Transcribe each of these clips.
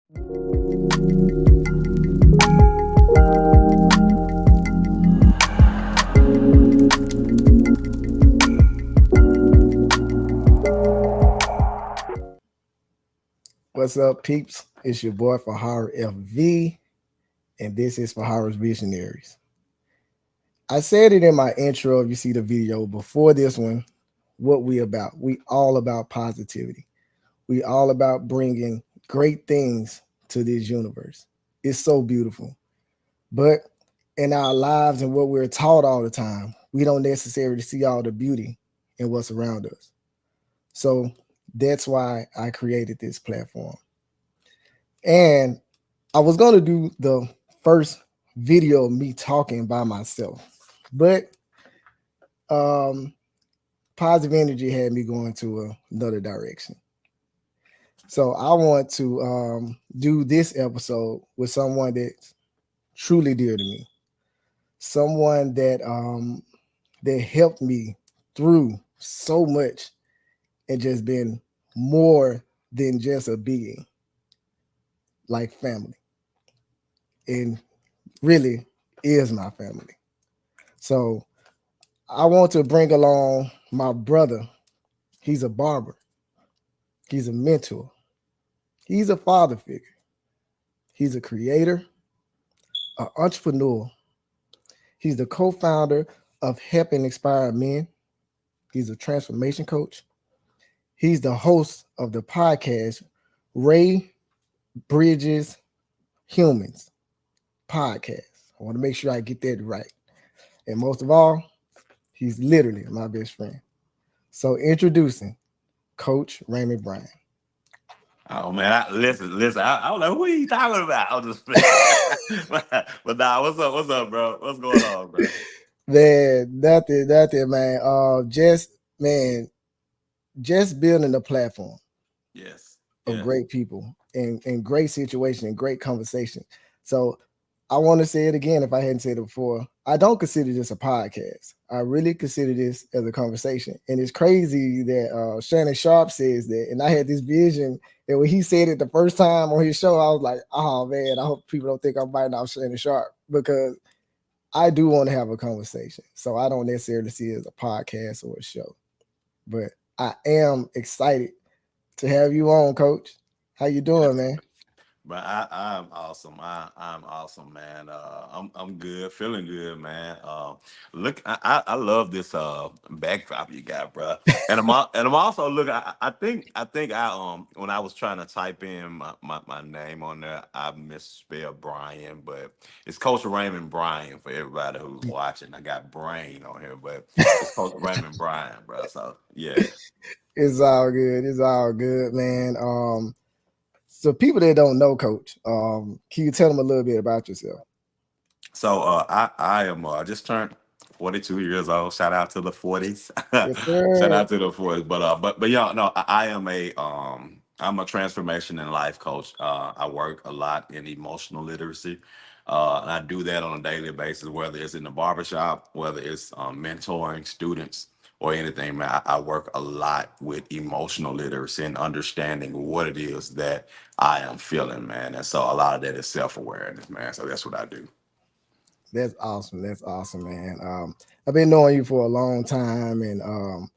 What's up, peeps? It's your boy Fa-Harra FV, and this is Fa-Harra's Visionaries. I said it in my intro, if you see the video before this one, what we about. We all about positivity. We all about bringing great things to this universe. It's so beautiful. But in our lives and what we're taught all the time, we don't necessarily see all the beauty in what's around us. So that's why I created this platform. And I was going to do the first video of me talking by myself, but positive energy had me going to another direction. So I want to do this episode with someone that's truly dear to me, someone that that helped me through so much and just been more than just a being, like family, and really is my family. So I want to bring along my brother. He's a barber. He's a mentor. He's a father figure. He's a creator, an entrepreneur. He's the co-founder of Help and Inspire Men. He's a transformation coach. He's the host of the podcast Ray Bridges Humans podcast. I want to make sure I get that right. And most of all, he's literally my best friend. So introducing Coach Raymond Brian. Oh man, listen. I was like, who are you talking about? I was just but nah, what's up, bro? What's going on, bro? Man, nothing, man. Just building a platform. Yes. Of great people and great situation and great conversation. So I want to say it again if I hadn't said it before. I don't consider this a podcast. I really consider this as a conversation. And it's crazy that Shannon Sharp says that. And I had this vision that when he said it the first time on his show, I was like, oh man, I hope people don't think I'm biting off Shannon Sharp, because I do want to have a conversation. So I don't necessarily see it as a podcast or a show. But I am excited to have you on, Coach. How you doing, man? But I'm awesome. I'm awesome, man. I'm good, feeling good, man. Look, I love this backdrop you got, bro. And I'm also look. I think when I was trying to type in my name on there, I misspelled Brian, but it's Coach Raymond Brian for everybody who's watching. I got Brain on here, but it's Coach Raymond Brian, bro. So yeah, it's all good. It's all good, man. So people that don't know Coach, can you tell them a little bit about yourself? So I am just turned 42 years old. Shout out to the 40s. Yes, Shout sir. out to the 40s. But y'all know I am I'm a transformation and life coach. I work a lot in emotional literacy. And I do that on a daily basis, whether it's in the barbershop, whether it's mentoring students or anything, man. I work a lot with emotional literacy and understanding what it is that I am feeling, man. And so a lot of that is self-awareness, man. So that's what I do. That's awesome. That's awesome, man. I've been knowing you for a long time, and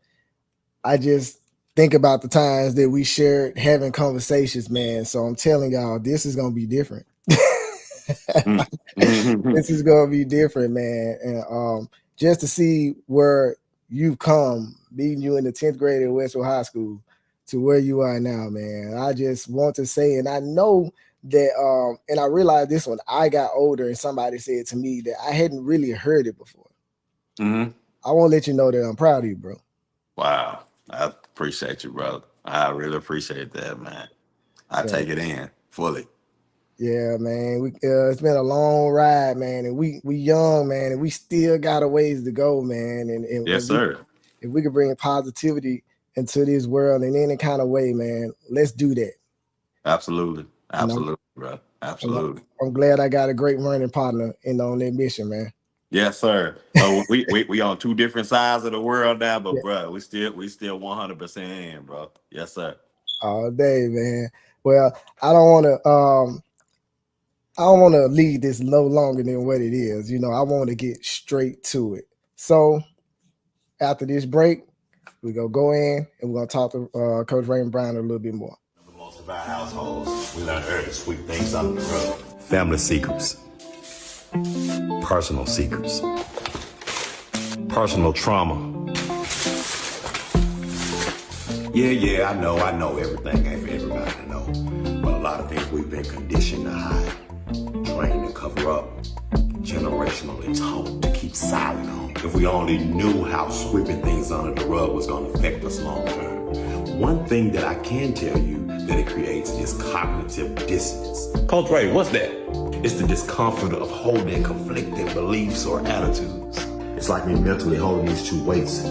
I just think about the times that we shared having conversations, man. So I'm telling y'all, this is gonna be different. This is gonna be different, man. And just to see where you've come, beating you in the 10th grade at Westwood High School to where you are now, man. I just want to say, and I know that and I realized this when I got older and somebody said to me that I hadn't really heard it before. Mm-hmm. I want to let you know that I'm proud of you, bro. Wow. I appreciate you, brother. I really appreciate that, man. I So, take it in fully. yeah, man. It's been a long ride, man, and we young, man, and we still got a ways to go, man. And Yes, sir. if we could bring positivity into this world in any kind of way, man, let's do that. Absolutely. And Absolutely, bro. Absolutely. I'm glad I got a great running partner on that mission, man. Yes, sir. We on two different sides of the world now, but Yeah, bro, we still 100% in, bro. Yes, sir. all day, man. Well, I don't want to. I don't want to leave this no longer than what it is. I want to get straight to it. So after this break, we're gonna go in and we're gonna talk to Coach Raymond Brian a little bit more. Most of our households, we learn early to sweep things under the rug. Family secrets, personal secrets, personal trauma. Yeah, I know everything ain't for everybody to know. But a lot of things we've been conditioned to hide, trained to cover up, generationally taught to keep silent on. If we only knew how sweeping things under the rug was going to affect us long term. One thing that I can tell you that it creates is cognitive dissonance. Coach Ray, what's that? It's the discomfort of holding conflicting beliefs or attitudes. It's like me mentally holding these two weights.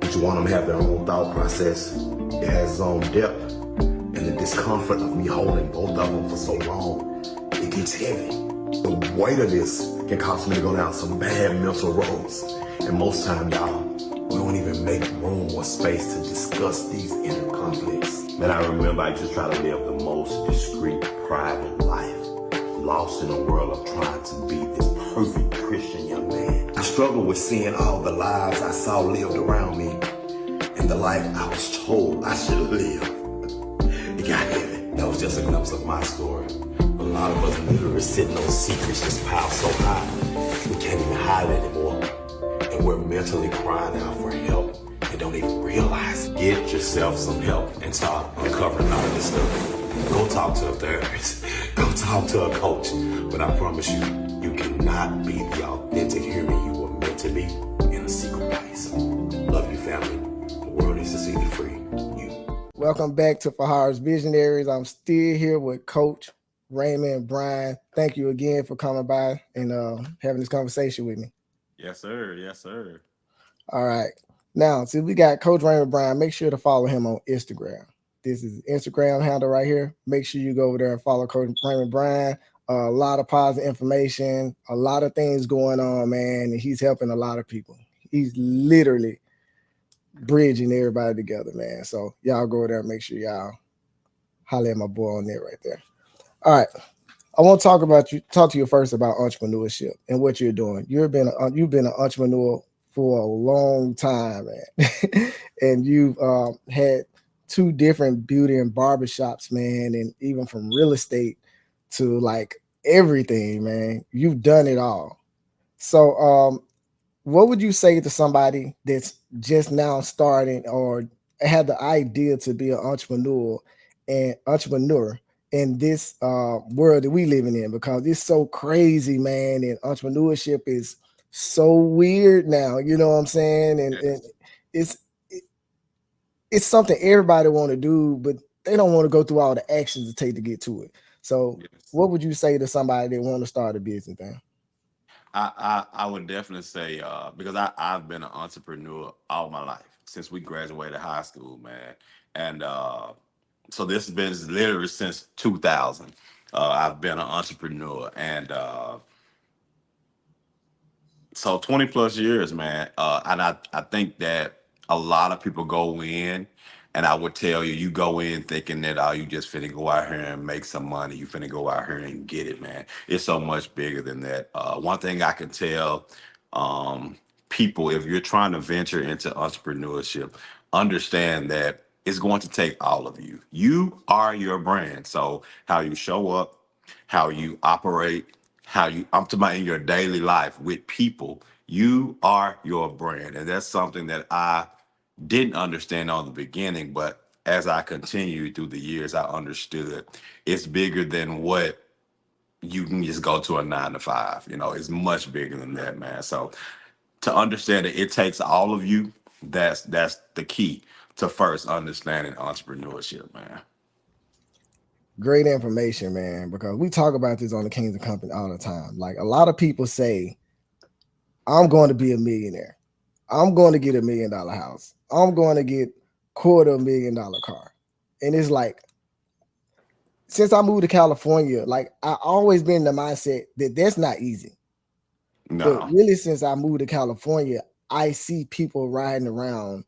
Each one of them have their own thought process. It has its own depth. And the discomfort of me holding both of them for so long, it gets heavy. The weight of this can cause me to go down some bad mental roads. And most time, y'all, we don't even make room or space to discuss these inner conflicts. Man, I remember I just try to live the most discreet, private life, lost in a world of trying to be this perfect Christian young man. I struggled with seeing all the lives I saw lived around me and the life I was told I should live. It got heavy. That was just a glimpse of my story. A lot of us literally sitting on secrets just piled so high, we can't even hide anymore. And we're mentally crying out for help and don't even realize it. Get yourself some help and start uncovering all this stuff. Go talk to a therapist. Go talk to a coach. But I promise you, you cannot be the authentic human you were meant to be in a secret place. Love you, family. The world needs to see the free you. Welcome back to Fa-Harra's Visionaries. I'm still here with Coach Raymond Brian. Thank you again for coming by and having this conversation with me. Yes, sir. Yes, sir. All right. Now, since we got Coach Raymond Brian, make sure to follow him on Instagram. This is Instagram handle right here. Make sure you go over there and follow Coach Raymond Brian. A lot of positive information, a lot of things going on, man. And he's helping a lot of people. He's literally bridging everybody together, man. So y'all go over there and make sure y'all holler at my boy on there right there. All right. I want to talk to you first about entrepreneurship and what you're doing. You've been an entrepreneur for a long time, man. And you've had 2 different beauty and barbershops, man, and even from real estate to like everything, man. You've done it all. So what would you say to somebody that's just now starting or had the idea to be an entrepreneur in this world that we living in, because it's so crazy, man, and entrepreneurship is so weird now, you know what I'm saying? And Yes. it's it's something everybody want to do, but they don't want to go through all the actions it take to get to it. So Yes. what would you say to somebody that want to start a business then? I would definitely say because I've been an entrepreneur all my life since we graduated high school, man. And so this has been literally since 2000. I've been an entrepreneur, and so 20 plus years, man. And I think that a lot of people go in, and I would tell you, you go in thinking that, oh, you just finna go out here and make some money. You finna go out here and get it, man. It's so much bigger than that. One thing I can tell people, if you're trying to venture into entrepreneurship, understand that it's going to take all of you. You are your brand. So how you show up, how you operate, how you I'm talking about in your daily life with people, you are your brand. And that's something that I didn't understand on the beginning, but as I continued through the years, I understood it's bigger than what you can just go to a 9 to 5. It's much bigger than that, man. So to understand that it takes all of you, that's the key to first understanding entrepreneurship, man. Great information, man, because we talk about this on the Kings of Company all the time. Like a lot of people say, I'm going to be a millionaire. I'm going to get $1 million house. I'm going to get $250,000 car. And it's like, since I moved to California, like I always been in the mindset that that's not easy. But No. really, since I moved to California, I see people riding around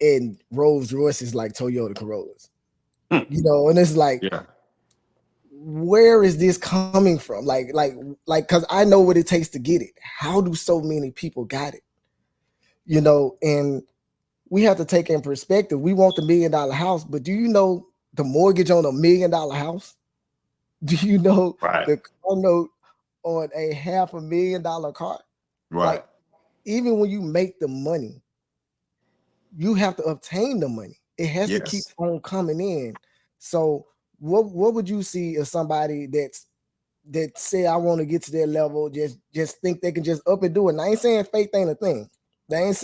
in Rolls Royces like Toyota Corollas. And it's like, Yeah. where is this coming from? Because I know what it takes to get it. How do so many people got it? And we have to take in perspective. We want the $1 million house, but do you know the mortgage on $1 million house? Do you know Right. the car note on a $500,000 car? Right. Like, even when you make the money, you have to obtain the money. It has to keep Yes. on coming in. So what would you see if somebody that say I want to get to that level, just think they can just up and do it? And I ain't saying faith ain't a thing. They ain't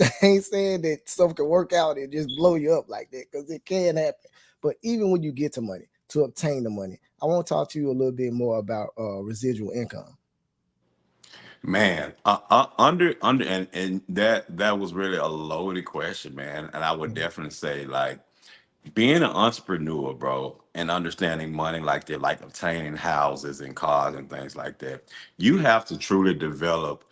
saying that stuff can work out and just blow you up like that, because it can happen. But even when you get to money, to obtain the money, I want to talk to you a little bit more about residual income. Man, and that was really a loaded question, man. And I would definitely say, like, being an entrepreneur, bro, and understanding money, like they're like obtaining houses and cars and things like that, you have to truly develop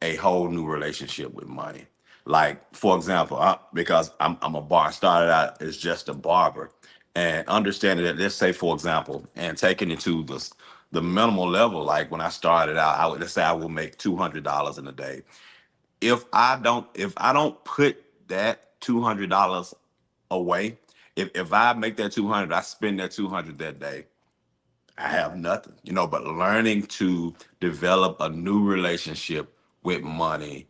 a whole new relationship with money. Like, for example, because I'm a bar, started out as just a barber, and understanding that, let's say, for example, and taking it to the minimal level, like when I started out, let's say I will make $200 in a day. If I don't put that $200 away, if I make that 200, I spend that 200 that day, I have nothing, but learning to develop a new relationship with money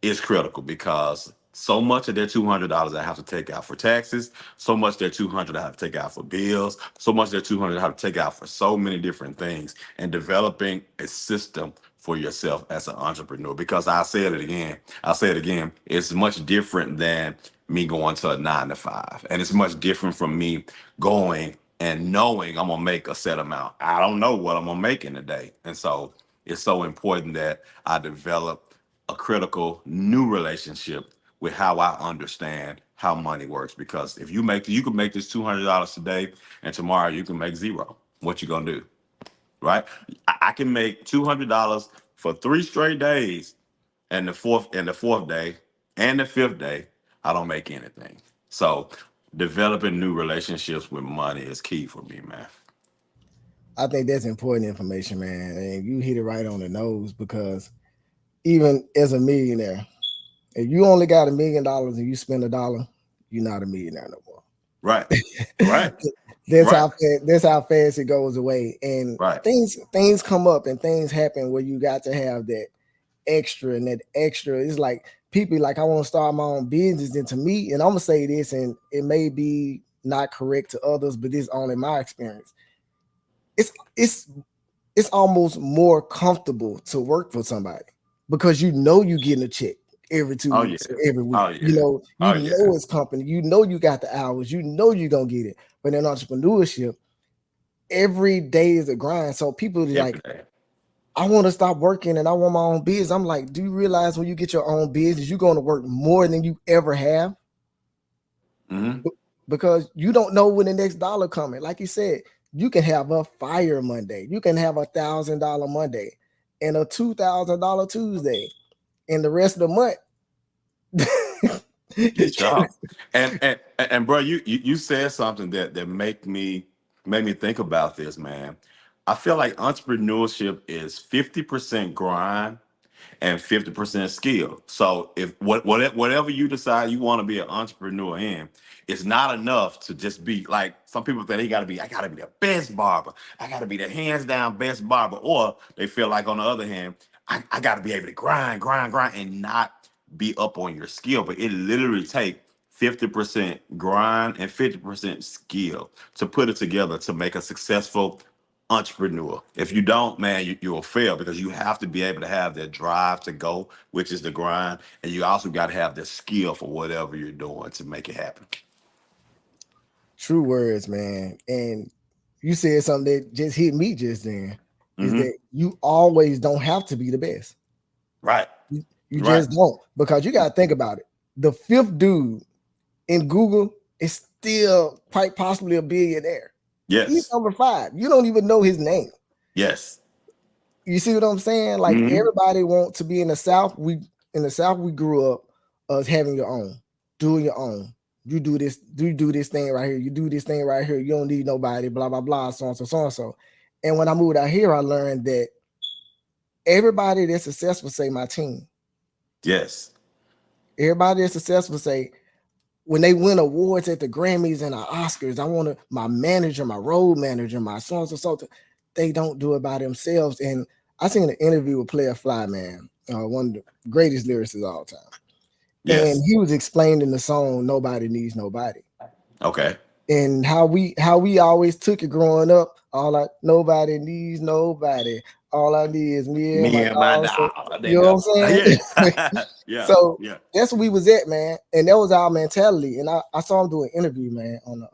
is critical, because so much of their $200 I have to take out for taxes, so much their 200 I have to take out for bills, so much their 200 I have to take out for so many different things, and developing a system for yourself as an entrepreneur. Because I'll say it again, it's much different than me going to a 9 to 5, and it's much different from me going and knowing I'm gonna make a set amount. I don't know what I'm gonna make in a day, and so it's so important that I develop a critical new relationship with how I understand how money works. Because if you can make this $200 today, and tomorrow you can make zero, what you gonna do, right? I can make $200 for 3 straight days, and the fourth day and the fifth day I don't make anything. So developing new relationships with money is key for me, man. I think that's important information, man. And you hit it right on the nose, because even as a millionaire, if you only got $1 million and you spend $1, you're not a millionaire no more. Right. Right. that's Right. how that's how fast it goes away. And Right. things come up and things happen where you got to have that extra, and that extra is like, people like, I want to start my own business. And to me, and I'm gonna say this, and it may be not correct to others, but this is only my experience. It's it's it's almost more comfortable to work for somebody, because you're getting a check every two Oh yeah. weeks or every week. Oh yeah. You Oh yeah. know it's company, you got the hours, you're gonna get it. But in entrepreneurship, every day is a grind. So people are Every like, day. I want to stop working and I want my own business. I'm like, do you realize when you get your own business, you're going to work more than you ever have? Hmm. Because you don't know when the next dollar coming. Like you said, you can have a fire Monday, you can have $1,000 Monday, and a $2,000 Tuesday, and the rest of the month. Get y'all. And bro, you said something that made me think about this, man. I feel like entrepreneurship is 50% grind and 50% skill. So if whatever you decide you want to be an entrepreneur in, it's not enough to just be like, some people think I gotta be the best barber. I gotta be the hands down best barber. Or they feel like, on the other hand, I gotta be able to grind, and not be up on your skill. But it literally take 50% grind and 50% skill to put it together to make a successful entrepreneur. If you don't, man, you'll fail, because you have to be able to have that drive to go, which is the grind, and you also got to have the skill for whatever you're doing to make it happen. True words, man. And you said something that just hit me just then, is Hmm. that you always don't have to be the best. Right. You Right. just don't, because you got to think about it. The fifth dude in Google is still quite possibly a billionaire. He's Yes. number 5. You don't even know his name. Yes. You see what I'm saying? Like, Hmm. everybody wants to be in the South. In the South we grew up as having your own, doing your own, You do this thing right here. You do this thing right here. You don't need nobody, blah, blah, blah, so and so, so and so. And when I moved out here, I learned that everybody that's successful say my team. Yes. Everybody that's successful say, when they win awards at the Grammys and the Oscars, I want my manager, my road manager, my so and so. They don't do it by themselves. And I seen an interview with Player Fly, man, one of the greatest lyricists of all time. Yes. And he was explaining the song "Nobody Needs Nobody." Okay. And how we always took it growing up. Nobody needs nobody. All I need is me and my Me and my dog. So, dog. you know what I'm saying? Yeah. Yeah. So Yeah. that's where we was at, man. And that was our mentality. And I saw him do an interview, man, on the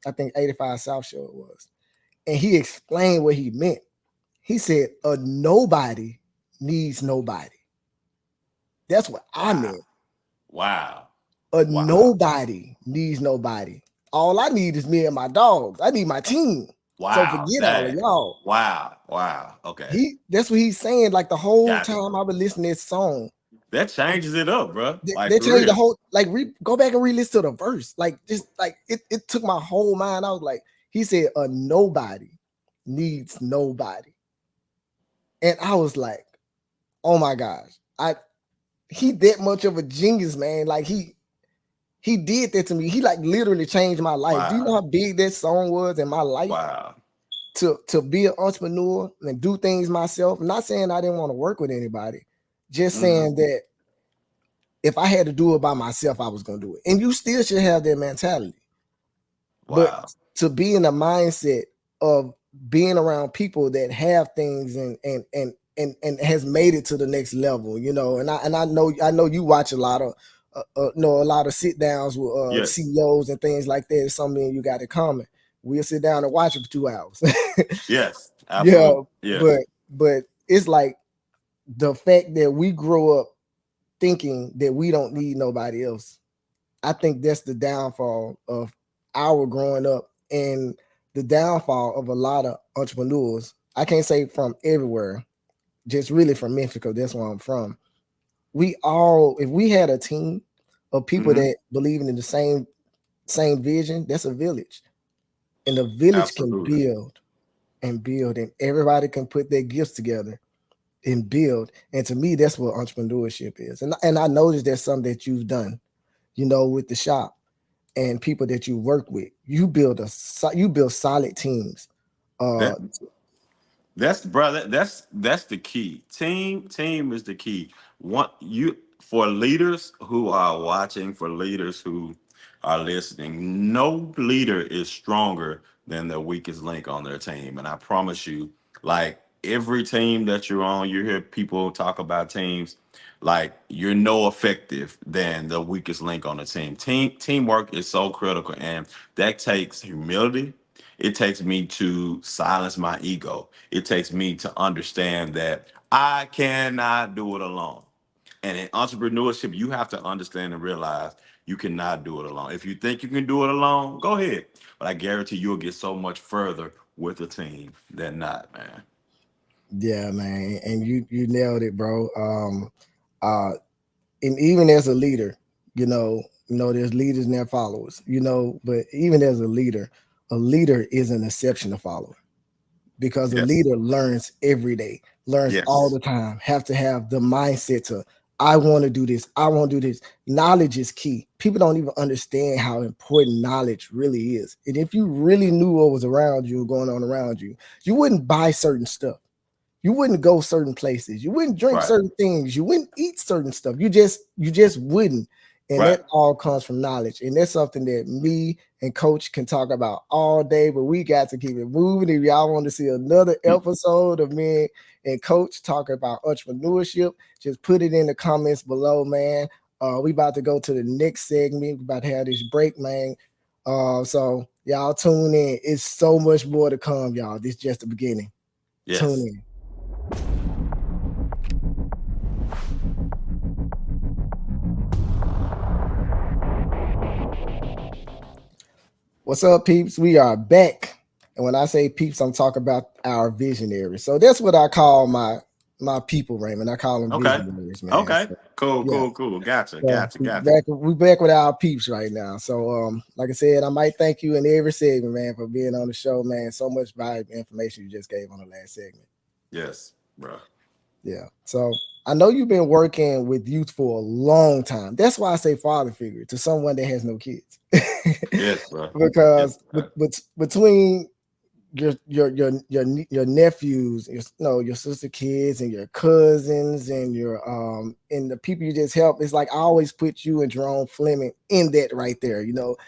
I think 85 South Show it was. And he explained what he meant. He said, a nobody needs nobody. That's what I meant. Wow. A nobody needs nobody. All I need is me and my dogs. I need my team. Wow. So forget all of y'all. Wow. Okay. That's what he's saying. Like the whole Gotcha. time I've been listening to this song. That changes it up, bro. Like, they changed real. the whole, like, go back and re-listen to the verse. Like, just like it took my whole mind. I was like, he said, a nobody needs nobody. And I was like, oh my gosh, he that much of a genius, man. Like he did that to me. He like literally changed my life. Wow. Do you know how big that song was in my life? Wow. To be an entrepreneur and do things myself. I'm not saying I didn't want to work with anybody, just saying that if I had to do it by myself, I was going to do it. And you still should have that mentality. Wow. But to be in the mindset of being around people that have things and has made it to the next level, you know. And I know you watch a lot of a lot of sit downs with Yes. CEOs and things like that. It's something you got in common. We'll sit down and watch it for 2 hours. Yes, absolutely. Yeah, yes. but it's like the fact that we grow up thinking that we don't need nobody else. I think that's the downfall of our growing up and the downfall of a lot of entrepreneurs. I can't say from everywhere, just really from Memphis, because that's where I'm from. If we had a team of people that believe in the same vision, that's a village. And the village can build, and everybody can put their gifts together and build. And to me, that's what entrepreneurship is. And I noticed that's something that you've done, you know, with the shop and people that you work with. You build solid teams. That's the key. Team is the key. For leaders who are watching, for leaders who are listening, no leader is stronger than the weakest link on their team. And I promise you, like every team that you're on, you hear people talk about teams, like you're no effective than the weakest link on the team. Teamwork is so critical, and that takes humility. It takes me to silence my ego. It takes me to understand that I cannot do it alone. And in entrepreneurship, you have to understand and realize you cannot do it alone. If you think you can do it alone, go ahead. But I guarantee you'll get so much further with a team than not, man. Yeah, man. And you nailed it, bro. And even as a leader, you know, there's leaders and their followers, you know, but even as a leader is an exceptional follower, because a leader learns every day, learns all the time, have to have the mindset to, I want to do this. I want to do this. Knowledge is key. People don't even understand how important knowledge really is. And if you really knew what was around you, going on around you, you wouldn't buy certain stuff. You wouldn't go certain places. You wouldn't drink certain things. You wouldn't eat certain stuff. You just wouldn't. And that all comes from knowledge. And that's something that me and Coach can talk about all day, but we got to keep it moving. If y'all want to see another episode of me and Coach talking about entrepreneurship, just put it in the comments below, man. We about to go to the next segment. We about to have this break, man. So y'all tune in. It's so much more to come, y'all. This is just the beginning. Yes. Tune in. What's up, peeps? We are back. And when I say peeps, I'm talking about our visionaries. So that's what I call my my people, Raymond. I call them Okay. visionaries, man. Okay. So, Cool. yeah. Gotcha. So we back with our peeps right now. So like I said, I might thank you in every segment, man, for being on the show, man. So much valuable information you just gave on the last segment. Yes, bro. Yeah. So I know you've been working with youth for a long time. That's why I say father figure to someone that has no kids. Yes, bro. Because Yes, bro. between your nephews, your sister kids and your cousins and your and the people you just help, it's like I always put you and Jerome Fleming in that right there.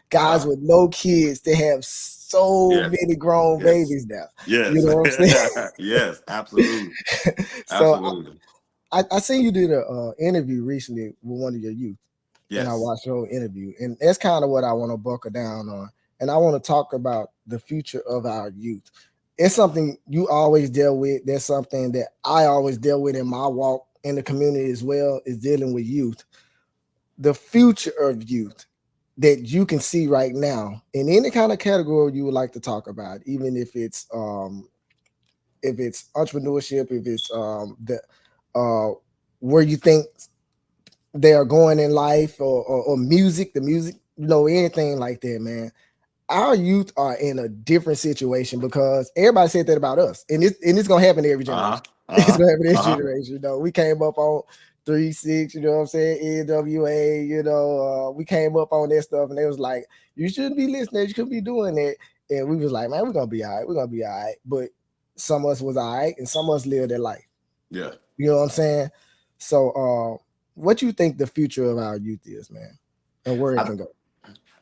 Guys with no kids, they have so Yes. many grown Yes. babies now. You Yes. know what I'm saying? Yes, absolutely. So Absolutely. I seen you did a interview recently with one of your youth, and I Yes. watched your whole interview, and that's kind of what I want to buckle down on. And I want to talk about the future of our youth. It's something you always deal with. That's something that I always deal with in my walk in the community as well, is dealing with youth. The future of youth that you can see right now in any kind of category you would like to talk about, even if it's entrepreneurship, if it's the where you think they are going in life, or music, the music, anything like that, man. Our youth are in a different situation because everybody said that about us, and it's gonna happen to every generation. It's gonna happen to every generation. We came up on 3-6, you know what I'm saying, NWA, we came up on that stuff, and they was like, you shouldn't be listening, you shouldn't be doing that. And we was like, man, we're gonna be all right, but some of us was all right, and some of us lived their life. Yeah. You know what I'm saying? So what you think the future of our youth is, man, and where it can go?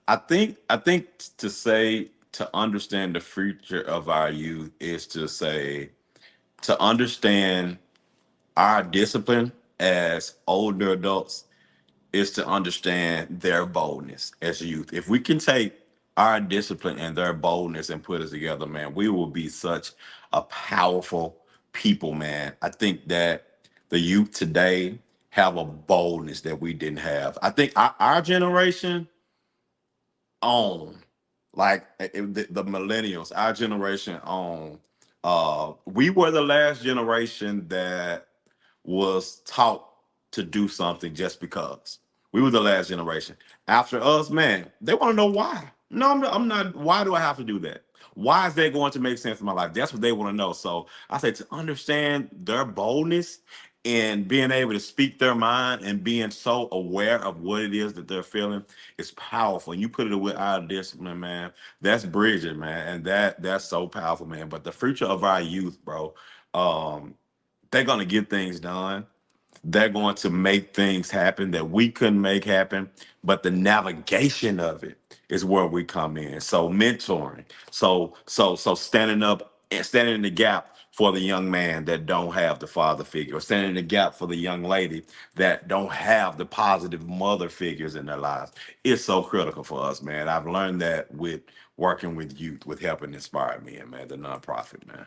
I think to understand the future of our youth is to understand our discipline as older adults is to understand their boldness as youth. If we can take our discipline and their boldness and put it together, man, we will be such a powerful people, man. I think that the youth today have a boldness that we didn't have. I think our generation on, like the millennials, our generation on, we were the last generation that was taught to do something just because. We were the last generation. After us, man, they want to know why. No, I'm not. Why do I have to do that? Why is that going to make sense in my life? That's what they want to know. So I say to understand their boldness and being able to speak their mind and being so aware of what it is that they're feeling is powerful. And you put it with our discipline, man. That's bridging, man, and that's so powerful, man. But the future of our youth, bro, they're gonna get things done. They're going to make things happen that we couldn't make happen. But the navigation of it is where we come in. So mentoring. So standing up and standing in the gap for the young man that don't have the father figure, or standing in the gap for the young lady that don't have the positive mother figures in their lives. It's so critical for us, man. I've learned that with working with youth, with helping inspire me, and man, the nonprofit, man.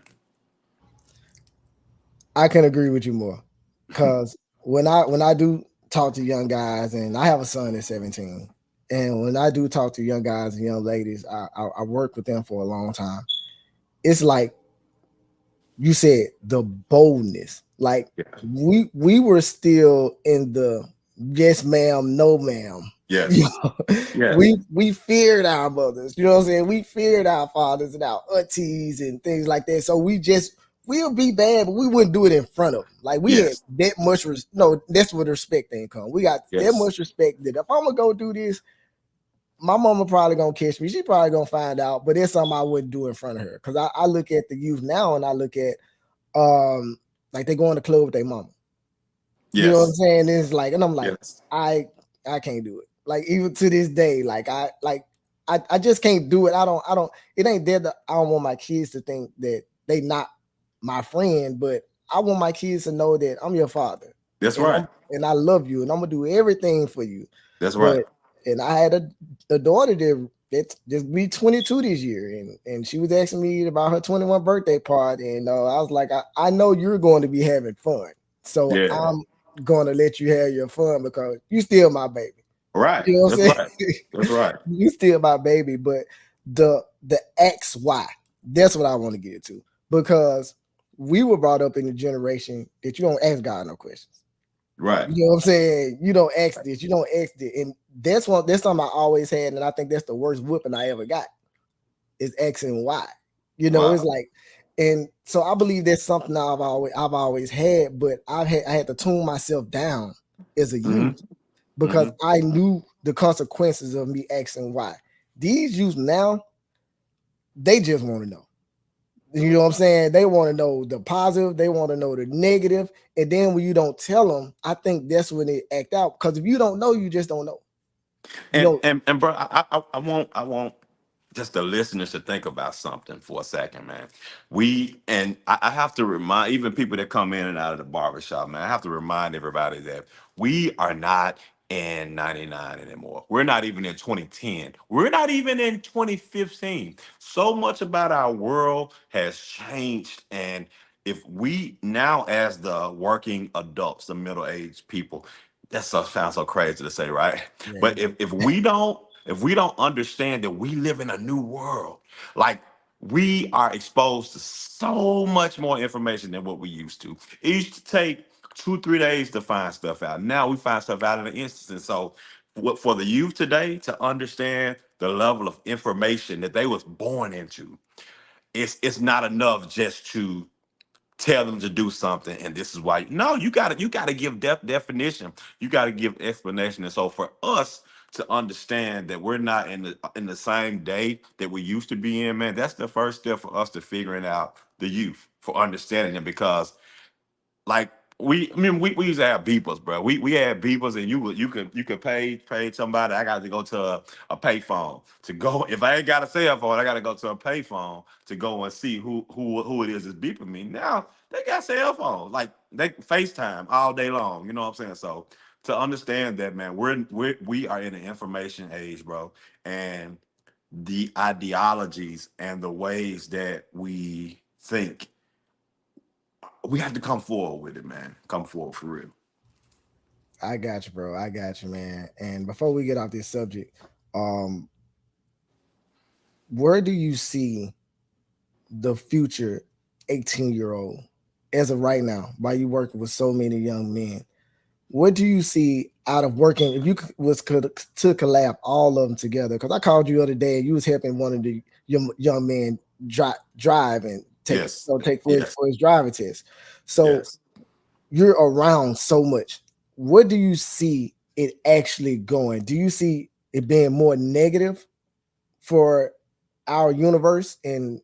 I can agree with you more, because when I do talk to young guys, and I have a son at 17, and when I do talk to young guys and young ladies, I work with them for a long time. It's like you said, the boldness. Like Yeah. we were still in the yes ma'am, no ma'am. You Yes. know, Yes. we feared our mothers, you know what I'm saying? We feared our fathers and our aunties and things like that. So we'll be bad, but we wouldn't do it in front of them. Like we had Yes. that much no, that's where the respect ain't come. We got that Yes. much respect that if I'm gonna go do this, my mama probably gonna catch me. She probably gonna find out, but it's something I wouldn't do in front of her. Cause I look at the youth now, and I look at like they go in the club with their mama. You know what I'm Yes. saying? It's like, and I'm like, Yes. I can't do it. Like even to this day, like I just can't do it. I don't it ain't there that I don't want my kids to think that they not my friend, but I want my kids to know that I'm your father, That's and right. I love you, and I'm gonna do everything for you. That's right. But and I had a daughter that just be 22 this year, and she was asking me about her 21 birthday party, and I was like, I know you're going to be having fun, so Yeah. I'm gonna let you have your fun because you still my baby. Right. You know what That's I'm right. saying? That's right. You still my baby, but the XY, that's what I want to get to, because we were brought up in the generation that you don't ask God no questions. Right. You know what I'm saying? You don't ask this, you don't ask this. And that's something I always had, and I think that's the worst whipping I ever got is asking why. It's Wow. like, and so I believe that's something I've always had, but I had to tune myself down as a Hmm. youth because I knew the consequences of me asking why. These youth now, they just want to know. You know what I'm saying? They want to know the positive, they want to know the negative, and then when you don't tell them, I think that's when they act out. Because if you don't know, you just don't know. You And know, and bro, I want just the listeners to think about something for a second, man. I have to remind even people that come in and out of the barbershop, man. I have to remind everybody that we are not in 99 anymore. We're not even in 2010. We're not even in 2015. So much about our world has changed. And if we now, as the working adults, the middle-aged people, sounds so crazy to say, right? yeah, But if we don't understand that we live in a new world, like we are exposed to so much more information than what we used to. It used to take 2, 3 days to find stuff out. Now we find stuff out in an instant. And so what for the youth today to understand the level of information that they was born into, it's not enough just to tell them to do something and this is why. No, you gotta give definition, you gotta give explanation. And so for us to understand that we're not in the same day that we used to be in, man, that's the first step for us to figuring out the youth, for understanding them. Because like we used to have beepers, bro. We had beepers, and you could pay somebody. I got to go to a pay phone to go. If I ain't got a cell phone, I got to go to a pay phone to go and see who it is that's beeping me. Now they got cell phones, like they FaceTime all day long. You know what I'm saying? So to understand that, man, we are in an information age, bro, and the ideologies and the ways that we think, we have to come forward with it, man. Come forward for real. I got you, bro. I got you, man. And before we get off this subject, um, where do you see the future 18-year-old as of right now? By you working with so many young men, what do you see out of working? If you could to collab all of them together, because I called you the other day, and you was helping one of the young men drive and Yes. take Yes. for his driving test. So Yes. you're around so much. What do you see it actually going? Do you see it being more negative for our universe and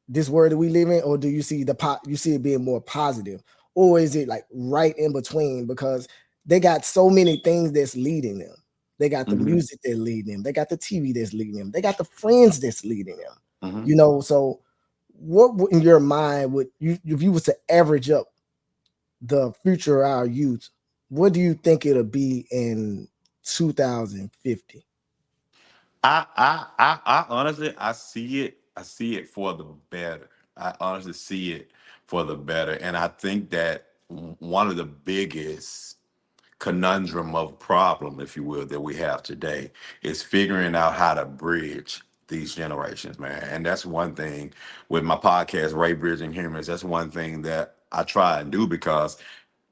this world that we live in, or do you see you see it being more positive, or is it like right in between? Because they got so many things that's leading them. They got the Hmm. music that's leading them. They got the TV that's leading them. They got the friends that's leading them. Hmm. So in your mind would you, if you was to average up the future of our youth, what do you think it'll be in 2050? I honestly, I see it. I see it for the better. I honestly see it for the better, and I think that one of the biggest conundrum of problem, if you will, that we have today is figuring out how to bridge these generations, man. And that's one thing with my podcast, Ray Bridging Humans. That's one thing that I try and do, because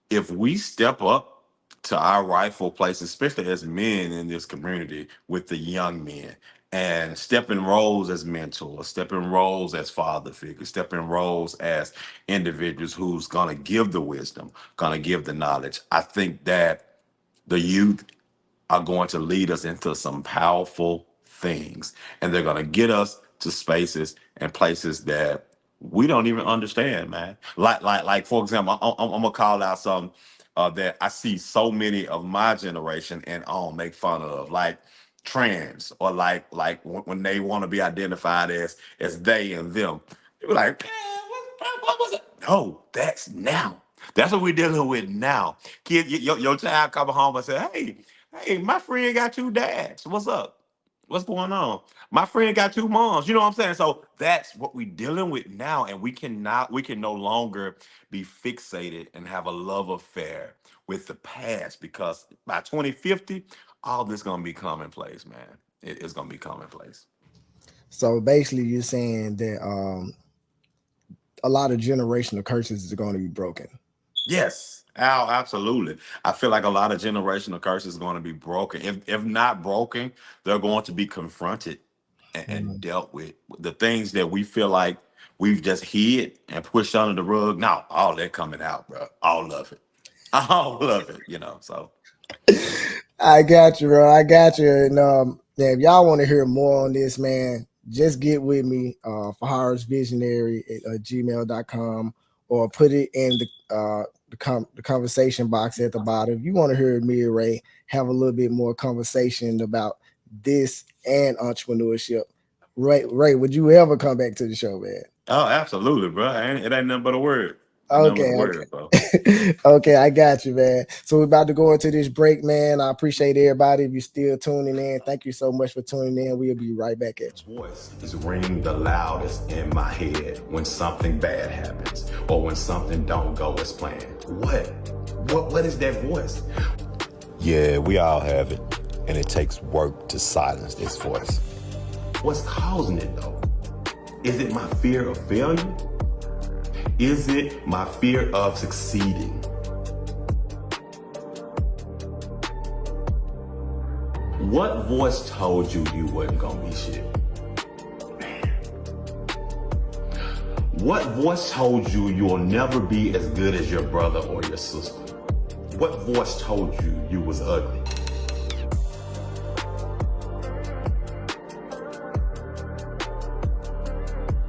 if we step up to our rightful place, especially as men in this community with the young men, and step in roles as mentors, step in roles as father figures, step in roles as individuals who's gonna give the wisdom, gonna give the knowledge. I think that the youth are going to lead us into some powerful things, and they're going to get us to spaces and places that we don't even understand, man. Like for example, I'm gonna call out some that I see so many of my generation and on make fun of, like trans, or like when they want to be identified as they and them. You're like, man, what was it? No, that's now. That's what we're dealing with now. Kid, your child come home and say, hey, my friend got two dads. What's up? What's going on? My friend got two moms. You know what I'm saying? So that's what we're dealing with now. And we can no longer be fixated and have a love affair with the past, because by 2050, all this gonna be commonplace, man. It is gonna be commonplace. So basically, you're saying that a lot of generational curses are going to be broken. Yes, Al, absolutely. I feel like a lot of generational curses are going to be broken. If not broken, they're going to be confronted and Mhm. dealt with. The things that we feel like we've just hid and pushed under the rug. Now, all that coming out, bro. All of it. All of it, So I got you, bro. I got you. And yeah, if y'all want to hear more on this, man, just get with me, Fa-Harra's Visionary at gmail.com, or put it in the conversation box at the bottom. If you want to hear me and Ray have a little bit more conversation about this and entrepreneurship, Ray, would you ever come back to the show, man? oh, absolutely, bro. It ain't nothing but a word. Ain't nothing but a Okay, word, bro. okay. Okay, I got you, man. So we're about to go into this break, man. I appreciate everybody. If you're still tuning in, thank you so much for tuning in. We'll be right back at you. Voice is ringing the loudest in my head when something bad happens or when something don't go as planned. What is that voice? Yeah, we all have it, and it takes work to silence this voice. What's causing it though? Is it my fear of failure? Is it my fear of succeeding? What voice told you you wasn't gonna be shit? What voice told you you'll never be as good as your brother or your sister? What voice told you you was ugly?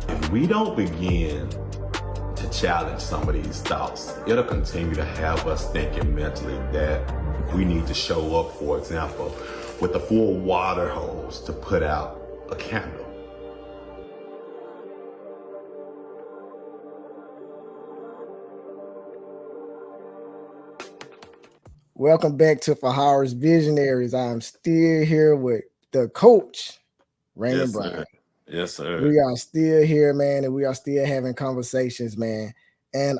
If we don't begin to challenge some of these thoughts, it'll continue to have us thinking mentally that we need to show up, for example, with a full water hose to put out a candle. Welcome back to Fa-Harra's Visionaries. I'm still here with the coach, Raymond Yes, Brian. sir. Yes, sir. We are still here, man, and we are still having conversations, man. And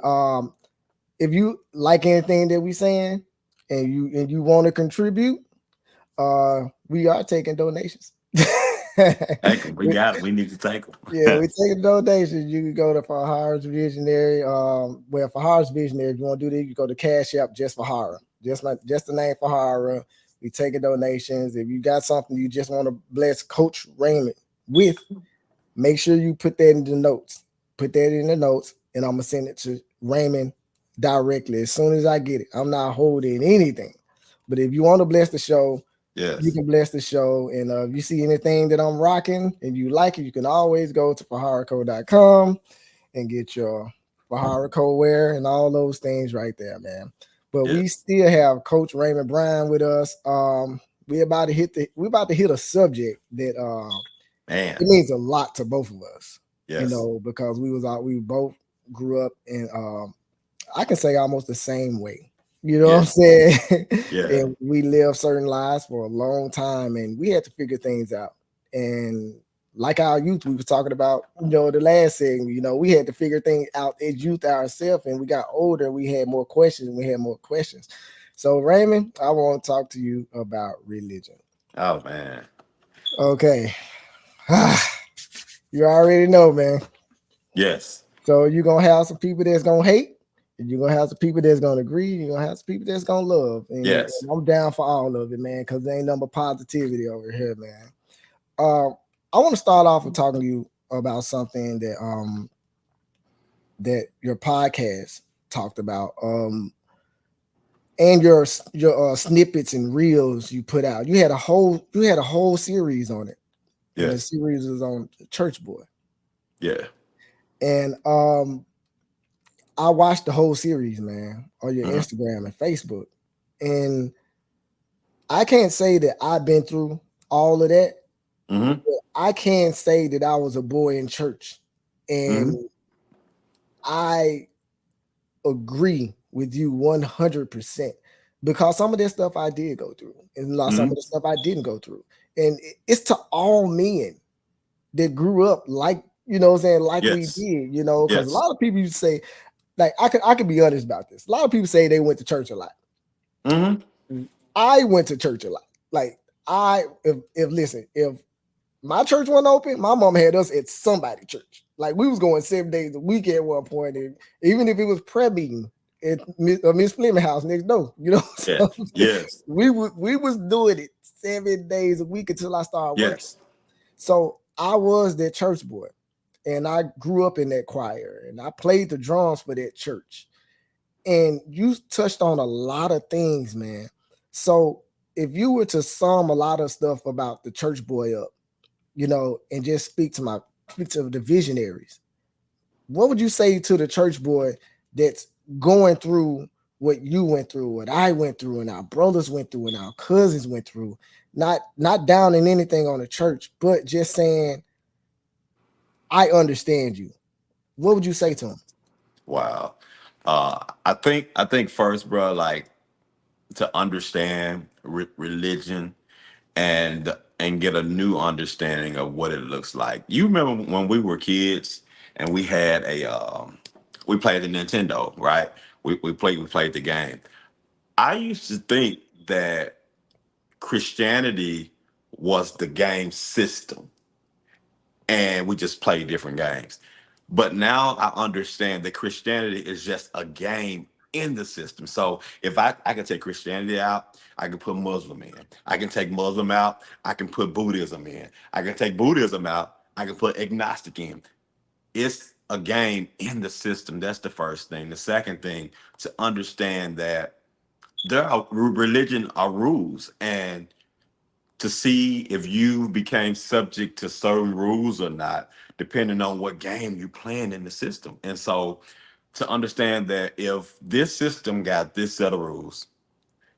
if you like anything that we saying and you want to contribute, we are taking donations. Take them. We got it. We need to take Yeah, them. we taking donations. You can go to Fa-Harra's Visionary. Well, Fa-Harra's Visionary. If you want to do this, you go to Cash App just Fa-Harra. Just the name Fa-Harra. We taking donations. If you got something you just want to bless Coach Raymond with, make sure you put that in the notes. Put that in the notes, and I'm gonna send it to Raymond directly as soon as I get it. I'm not holding anything. But if you want to bless the show, you Yes. can bless the show. And if you see anything that I'm rocking and you like it, you can always go to Fa-Harra.com and get your Fa-Harra wear and all those things right there, man. But we Yes. still have Coach Raymond Brian with us. We're about to hit a subject that Man. it means a lot to both of us, Yes. because we both grew up in I can say almost the same way. You know what I'm saying? Yeah. And we lived certain lives for a long time, and we had to figure things out. And like our youth, we were talking about, the last segment, we had to figure things out as youth ourselves, and we got older, we had more questions, and we had more questions. So Raymond, I want to talk to you about religion. Oh man. Okay. You already know, man. Yes. So you're gonna have some people that's gonna hate, and you're gonna have some people that's gonna agree, and you're gonna have some people that's gonna love. And Yes. I'm down for all of it, man, because there ain't number positivity over here, man. I want to start off with talking to you about something that your podcast talked about. And your snippets and reels you put out. You had a whole series on it. And the Yes. series was on Church Boy. Yeah. And I watched the whole series, man, on your Instagram and Facebook. And I can't say that I've been through all of that. But I can say that I was a boy in church. And I agree with you 100%, because some of that stuff I did go through, and some of the stuff I didn't go through. And it's to all men that grew up like, like we Yes. did, because Yes. a lot of people used to say, like, I could be honest about this. A lot of people say they went to church a lot. I went to church a lot. Like, if my church wasn't open, my mom had us at somebody's church. Like we was going 7 days a week at one point, and even if it was prayer meeting at Miss Fleming house next door, you know. Yes. So Yes. we was doing it 7 days a week until I started working. Yes. So I was that church boy, and I grew up in that choir, and I played the drums for that church. And you touched on a lot of things, man. So if you were to sum a lot of stuff about the church boy up, you know, and just speak to the visionaries, what would you say to the church boy that's going through what you went through, what I went through, and our brothers went through, and our cousins went through? Not downing anything on the church, but just saying, I understand you. What would you say to him? Wow. I think first, bro, like to understand religion and get a new understanding of what it looks like. You remember when we were kids and we had we played the Nintendo, right? We played the game. I used to think that Christianity was the game system and we just play different games. But now I understand that Christianity is just a game in the system. So if I can take Christianity out, I can put Muslim in. I can take Muslim out, I can put Buddhism in. I can take Buddhism out, I can put agnostic in. It's a game in the system. That's the first thing. The second thing, to understand that there are religion are rules, and to see if you became subject to certain rules or not, depending on what game you playing in the system. And so to understand that if this system got this set of rules,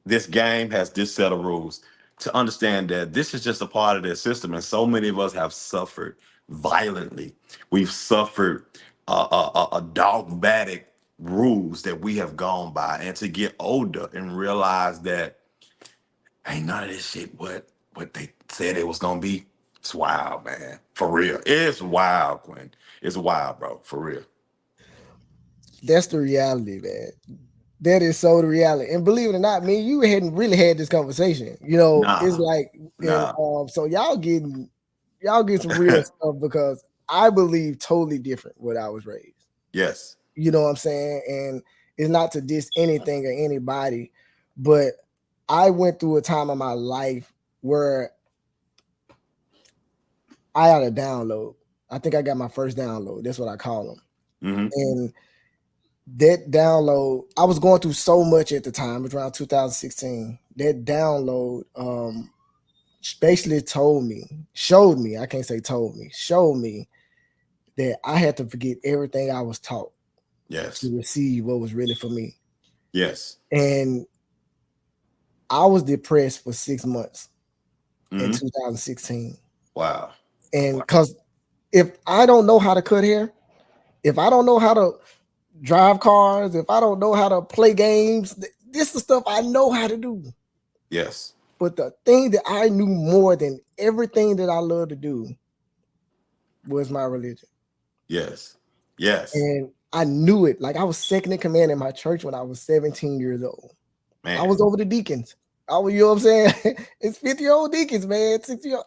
this game has this set of rules, to understand that this is just a part of their system. And so many of us have suffered violently. We've suffered a dogmatic rules that we have gone by, and to get older and realize that ain't none of this shit what they said it was gonna be. It's wild, man. For real. It's wild, Quinn. It's wild, bro. For real. That's the reality, man. That is so the reality. And believe it or not, me, you hadn't really had this conversation. You know, it's Nah. like, and Nah. so y'all get some real stuff, because I believe totally different what I was raised. Yes. You know what I'm saying? And it's not to diss anything or anybody, but I went through a time of my life where I had a download. I think I got my first download. That's what I call them. Mm-hmm. And that download, I was going through so much at the time. It was around 2016. That download basically showed me that I had to forget everything I was taught Yes. to receive what was really for me. Yes. And I was depressed for 6 months in Mhm. 2016. Wow. And because if I don't know how to cut hair, if I don't know how to drive cars, if I don't know how to play games, this is the stuff I know how to do. Yes. But the thing that I knew more than everything that I love to do was my religion. Yes. Yes. And I knew it. Like I was second in command in my church when I was 17 years old. Man. I was over the deacons. You know what I'm saying? It's 50-year-old deacons, man.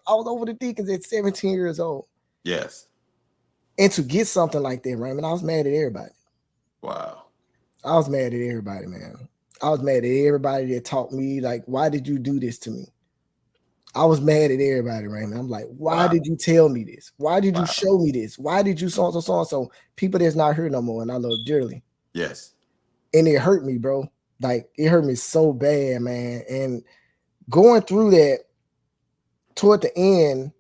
I was over the deacons at 17 years old. Yes. And to get something like that, Raymond, I was mad at everybody. Wow. I was mad at everybody, man. I was mad at everybody that taught me, like, why did you do this to me? I was mad at everybody, Raymond. I'm like, why did you tell me this? Why did you show me this? Why did you so and so, so and so? People that's not here no more, and I love dearly. Yes. And it hurt me, bro. Like, it hurt me so bad, man. And going through that, toward the end,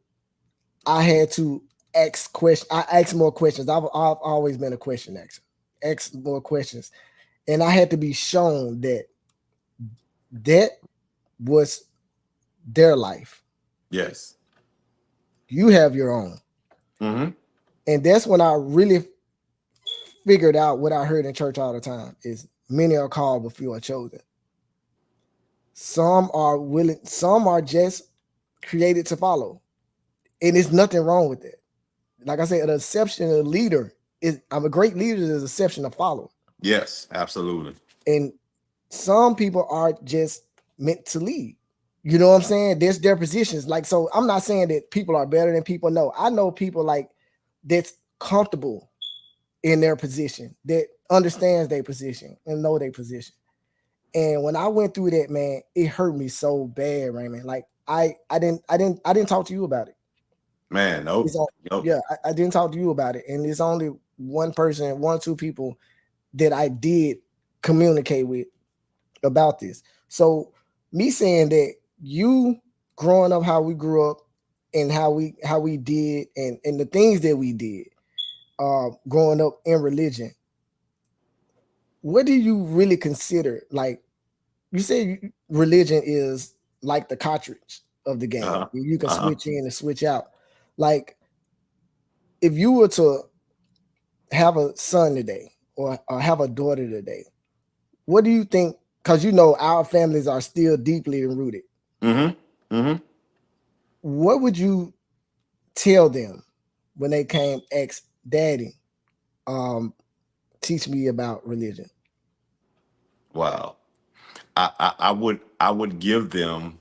I had to ask questions. I asked more questions. I've always been a question axer. Ask more questions. And I had to be shown that was their life. Yes. You have your own. Mm-hmm. And that's when I really figured out what I heard in church all the time is many are called, but few are chosen. Some are willing, some are just created to follow. And there's nothing wrong with that. Like I said, an exception of leader is, I'm a great leader, there's an exception to follow. Yes, absolutely. And some people are just meant to lead. You know what I'm saying? There's their positions. Like, so I'm not saying that people are better than people. No, I know people like that's comfortable in their position, that understands their position and know their position. And when I went through that, man, it hurt me so bad, Raymond. Like I didn't talk to you about it. Man, nope. Nope. Yeah, I didn't talk to you about it. And it's only one person, one or two people that I did communicate with about this. So me saying that you growing up how we grew up and how we did and the things that we did growing up in religion, what do you really consider? Like you said, religion is like the cartridge of the game. Uh-huh. You can Uh-huh. switch in and switch out. Like if you were to have a son today or have a daughter today, what do you think? Because you know our families are still deeply rooted. Mm-hmm. Mm-hmm. What would you tell them when they came ask daddy, teach me about religion? Wow. I would give them,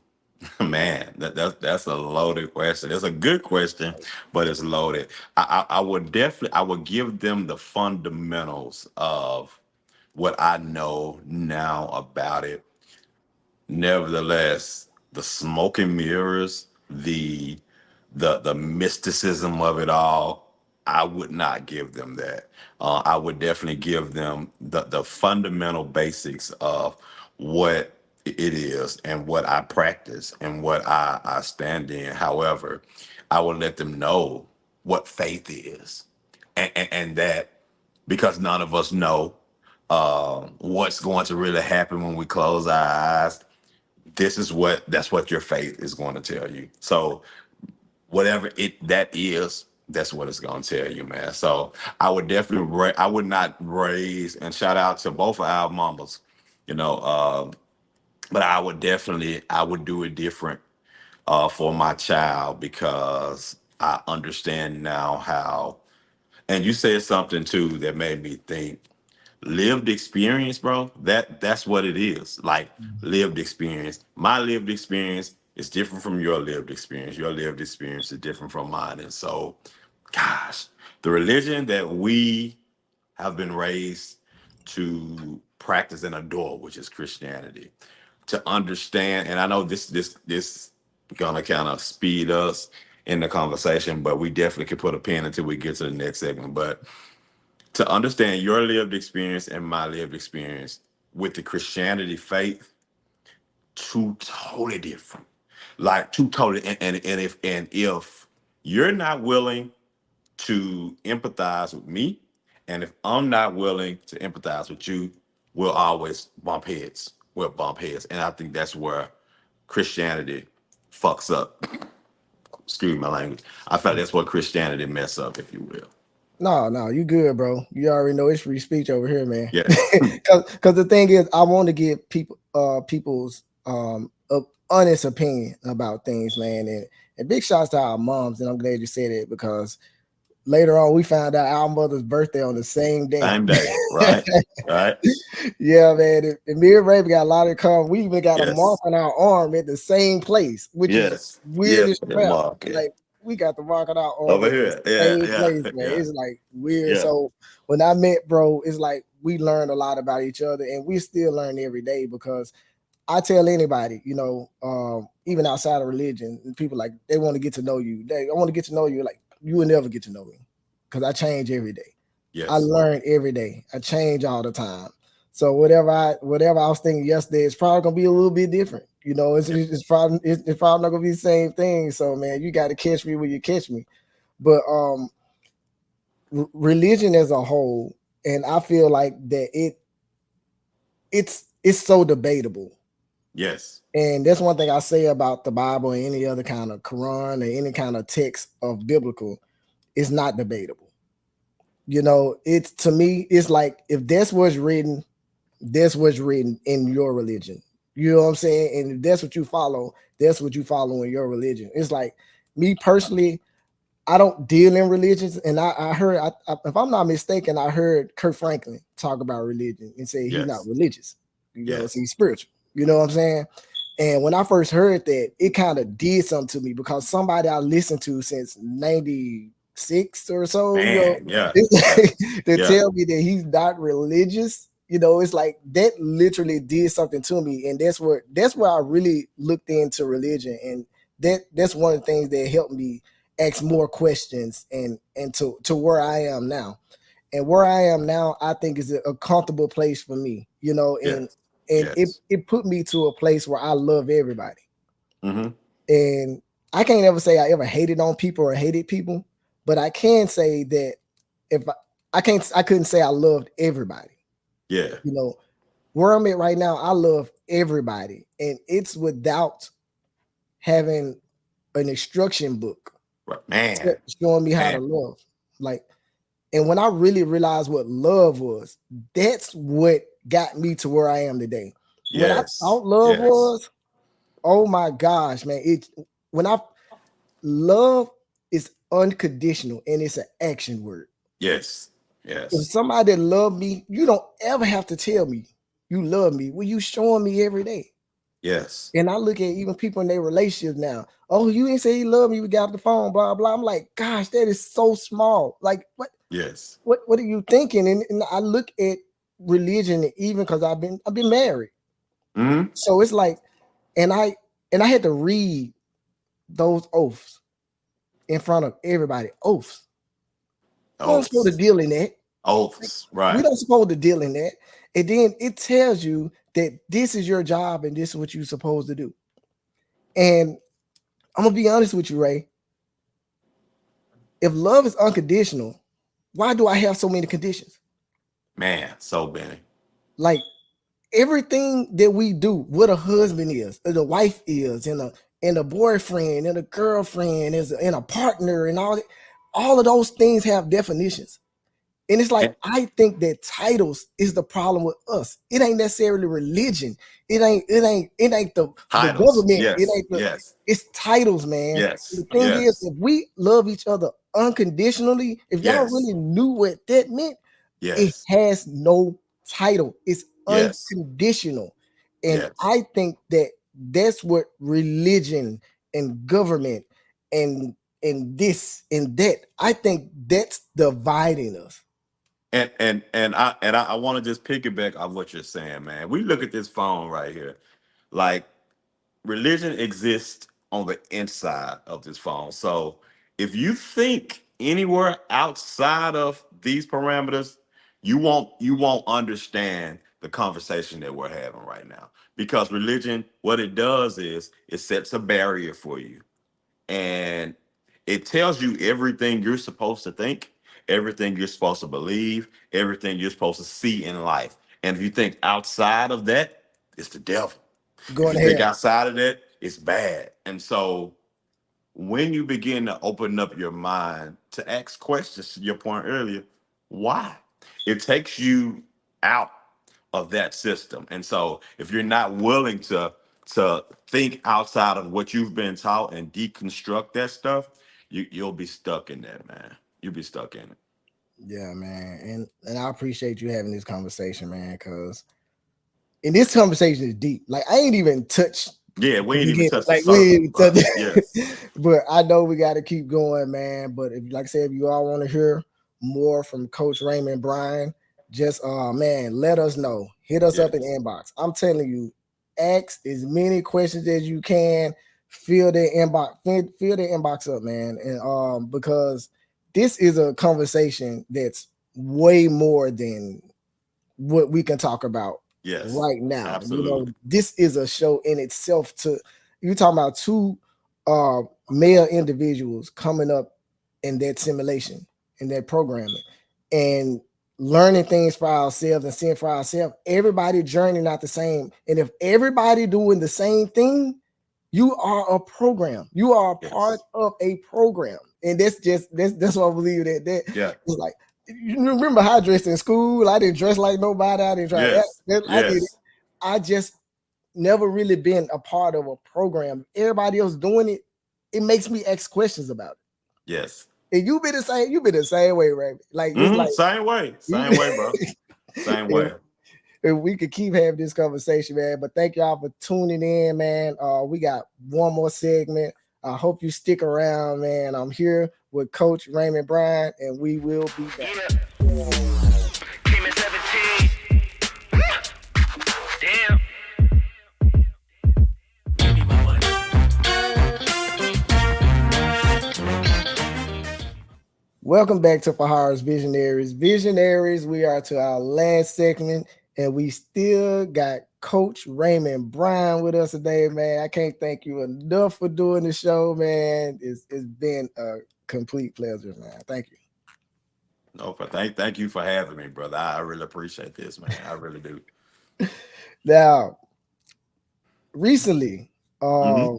man, that's a loaded question. It's a good question, but it's loaded. I would give them the fundamentals of what I know now about it. Nevertheless, the smoke and mirrors, the mysticism of it all, I would not give them that. I would definitely give them the fundamental basics of what it is and what I practice and what I stand in. However, I would let them know what faith is, and that because none of us know what's going to really happen when we close our eyes, that's what your faith is going to tell you. So whatever it that is, that's what it's going to tell you, man. So I would definitely I would not raise, and shout out to both of our mamas, you know, but I would do it different for my child, because I understand now how. And you said something too that made me think. Lived experience, bro, that's what it is. Like, lived experience, my lived experience is different from your lived experience. Your lived experience is different from mine. And so, gosh, the religion that we have been raised to practice and adore, which is Christianity, to understand, and I know this gonna kind of speed us in the conversation, but we definitely could put a pin until we get to the next segment. But to understand your lived experience and my lived experience with the Christianity faith, two totally different. Like two totally, and if you're not willing to empathize with me, and if I'm not willing to empathize with you, we'll always bump heads. We'll bump heads. And I think that's where Christianity fucks up. Excuse my language. I feel that's what Christianity mess up, if you will. No, you good, bro. You already know it's free speech over here, man. Yes. Because the thing is, I want to give people's honest opinion about things, man. And big shouts to our moms, and I'm glad you said it, because later on we found out our mother's birthday on the same day. Same day, right? Right. Yeah, man. And me and Ray got a lot of come. We even got a mark Yes. on our arm at the same place, which is Yes. weird Yes. as The crap. market. Like we got the mark on our arm Over at the here. Yeah. same Yeah. place, man. Yeah. It's like weird. Yeah. So when I met bro, it's like we learned a lot about each other, and we still learn every day, because I tell anybody, even outside of religion, people like they want to get to know you. I want to get to know you. Like you will never get to know me, because I change every day. I Yes. learn every day. I change all the time. So whatever I was thinking yesterday, it's probably gonna be a little bit different. It's probably not gonna be the same thing. So man, you got to catch me when you catch me. But religion as a whole, and I feel like that it's so debatable. Yes. And that's one thing I say about the Bible and any other kind of Quran or any kind of text of biblical. It's not debatable. It's, to me, it's like if that's what's written in your religion. You know what I'm saying? And if that's what you follow, that's what you follow in your religion. It's like me personally, I don't deal in religions. And I heard, if I'm not mistaken, I heard Kurt Franklin talk about religion and say he's not Yes. religious. Yes. He's spiritual. You know what I'm saying? And when I first heard that, it kind of did something to me, because somebody I listened to since 90, 6 or so, Man, yeah, it's yeah, like, to yeah, tell me that he's not religious, it's like that literally did something to me. And that's where I really looked into religion. And that's one of the things that helped me ask more questions and to where I am now. And where I am now, I think is a comfortable place for me, and yes, and yes. it put me to a place where I love everybody. Mm-hmm. And I can't ever say I ever hated on people or hated people, but I can say that if I couldn't say I loved everybody. Yeah, You know, where I'm at right now, I love everybody. And it's without having an instruction book right. Man, showing me how to man. love. Like, and when I really realized what love was, that's what got me to where I am today. What I Yes, thought love yes, was, oh my gosh, man. When I love is unconditional and it's an action word. yes, If yes, somebody that love me, you don't ever have to tell me you love me. Well, you showing me every day. yes, And I look at even people in their relationships now. Oh, you ain't say you love me. We got off the phone, blah, blah. I'm like, gosh, that is so small. Like, yes. what are you thinking? And I look at religion even because I've been married. Mm-hmm. So it's like, and I had to read those oaths in front of everybody. Oaths. We don't supposed to Oaths, deal in that. Like, oaths. we Right. don't supposed to deal in that. And then it tells you that this is your job and this is what you're supposed to do. And I'm gonna be honest with you, Ray. If love is unconditional, why do I have so many conditions? Man, so Benny. Like everything that we do, what a husband is, and a wife is, and a boyfriend, and a girlfriend, and a partner, and all of those things have definitions. And it's like And I think that titles is the problem with us. It ain't necessarily religion. It ain't the titles. government. It Yes, ain't the yes, it's titles, man. The yes, thing is, yes, if we love each other unconditionally, if y'all yes, really knew what that meant, it yes, has no title. It's yes, unconditional. And yes. I think that that's what religion and government and this and that, I think that's dividing us. And I want to just piggyback on what you're saying, man. We look at this phone right here. Like religion exists on the inside of this phone. So if you think anywhere outside of these parameters, you won't understand the conversation that we're having right now. Because religion, what it does is it sets a barrier for you, and it tells you everything you're supposed to think, everything you're supposed to believe, everything you're supposed to see in life. And if you think outside of that, it's the devil. If Going you to think hell. outside of that, it's bad. And so when you begin to open up your mind to ask questions, to your point earlier, why? It takes you out of that system. And so if you're not willing to think outside of what you've been taught and deconstruct that stuff, you'll be stuck in that, man. You'll be stuck in it. Yeah, man. And I appreciate you having this conversation, man, because and this conversation is deep. Like I ain't even touched Yeah, we the ain't even beginning. touched the Like we ain't surface, even bro. touched Yes. it. But I know we got to keep going, man. But if like I said, if you all want to hear more from Coach Raymond Brian, just man, let us know. Hit us up in the Yes. inbox. I'm telling you, ask as many questions as you can. Fill the inbox up, man. And because this is a conversation that's way more than what we can talk about Yes. right now. Absolutely. This is a show in itself. To you talking about two male individuals coming up in that simulation, in that programming, and learning things for ourselves and seeing for ourselves. Everybody journey not the same. And if everybody doing the same thing, you are a program. You are a part Yes. of a program. And that's what I believe that Yeah. is like. You remember how I dressed in school? I didn't dress like nobody. I didn't try. Yes. I did it. Yes. I just never really been a part of a program. Everybody else doing it, it makes me ask questions about it. Yes. And you been the same. You been the same way, right? Like it's like Same way. you. Same way, bro. Same way. If we could keep having this conversation, man. But thank y'all for tuning in, man. We got one more segment. I hope you stick around, man. I'm here with Coach Raymond Brian, and we will be back. Yeah. Came at 17. Damn. Welcome back to Fa-Harra's Visionaries. Visionaries, we are to our last segment, and we still got Coach Raymond Brian with us today, man. I can't thank you enough for doing the show, man. It's been a complete pleasure, man. Thank you. No, but thank you for having me, brother. I really appreciate this, man. I really do. Now, recently, Mhm.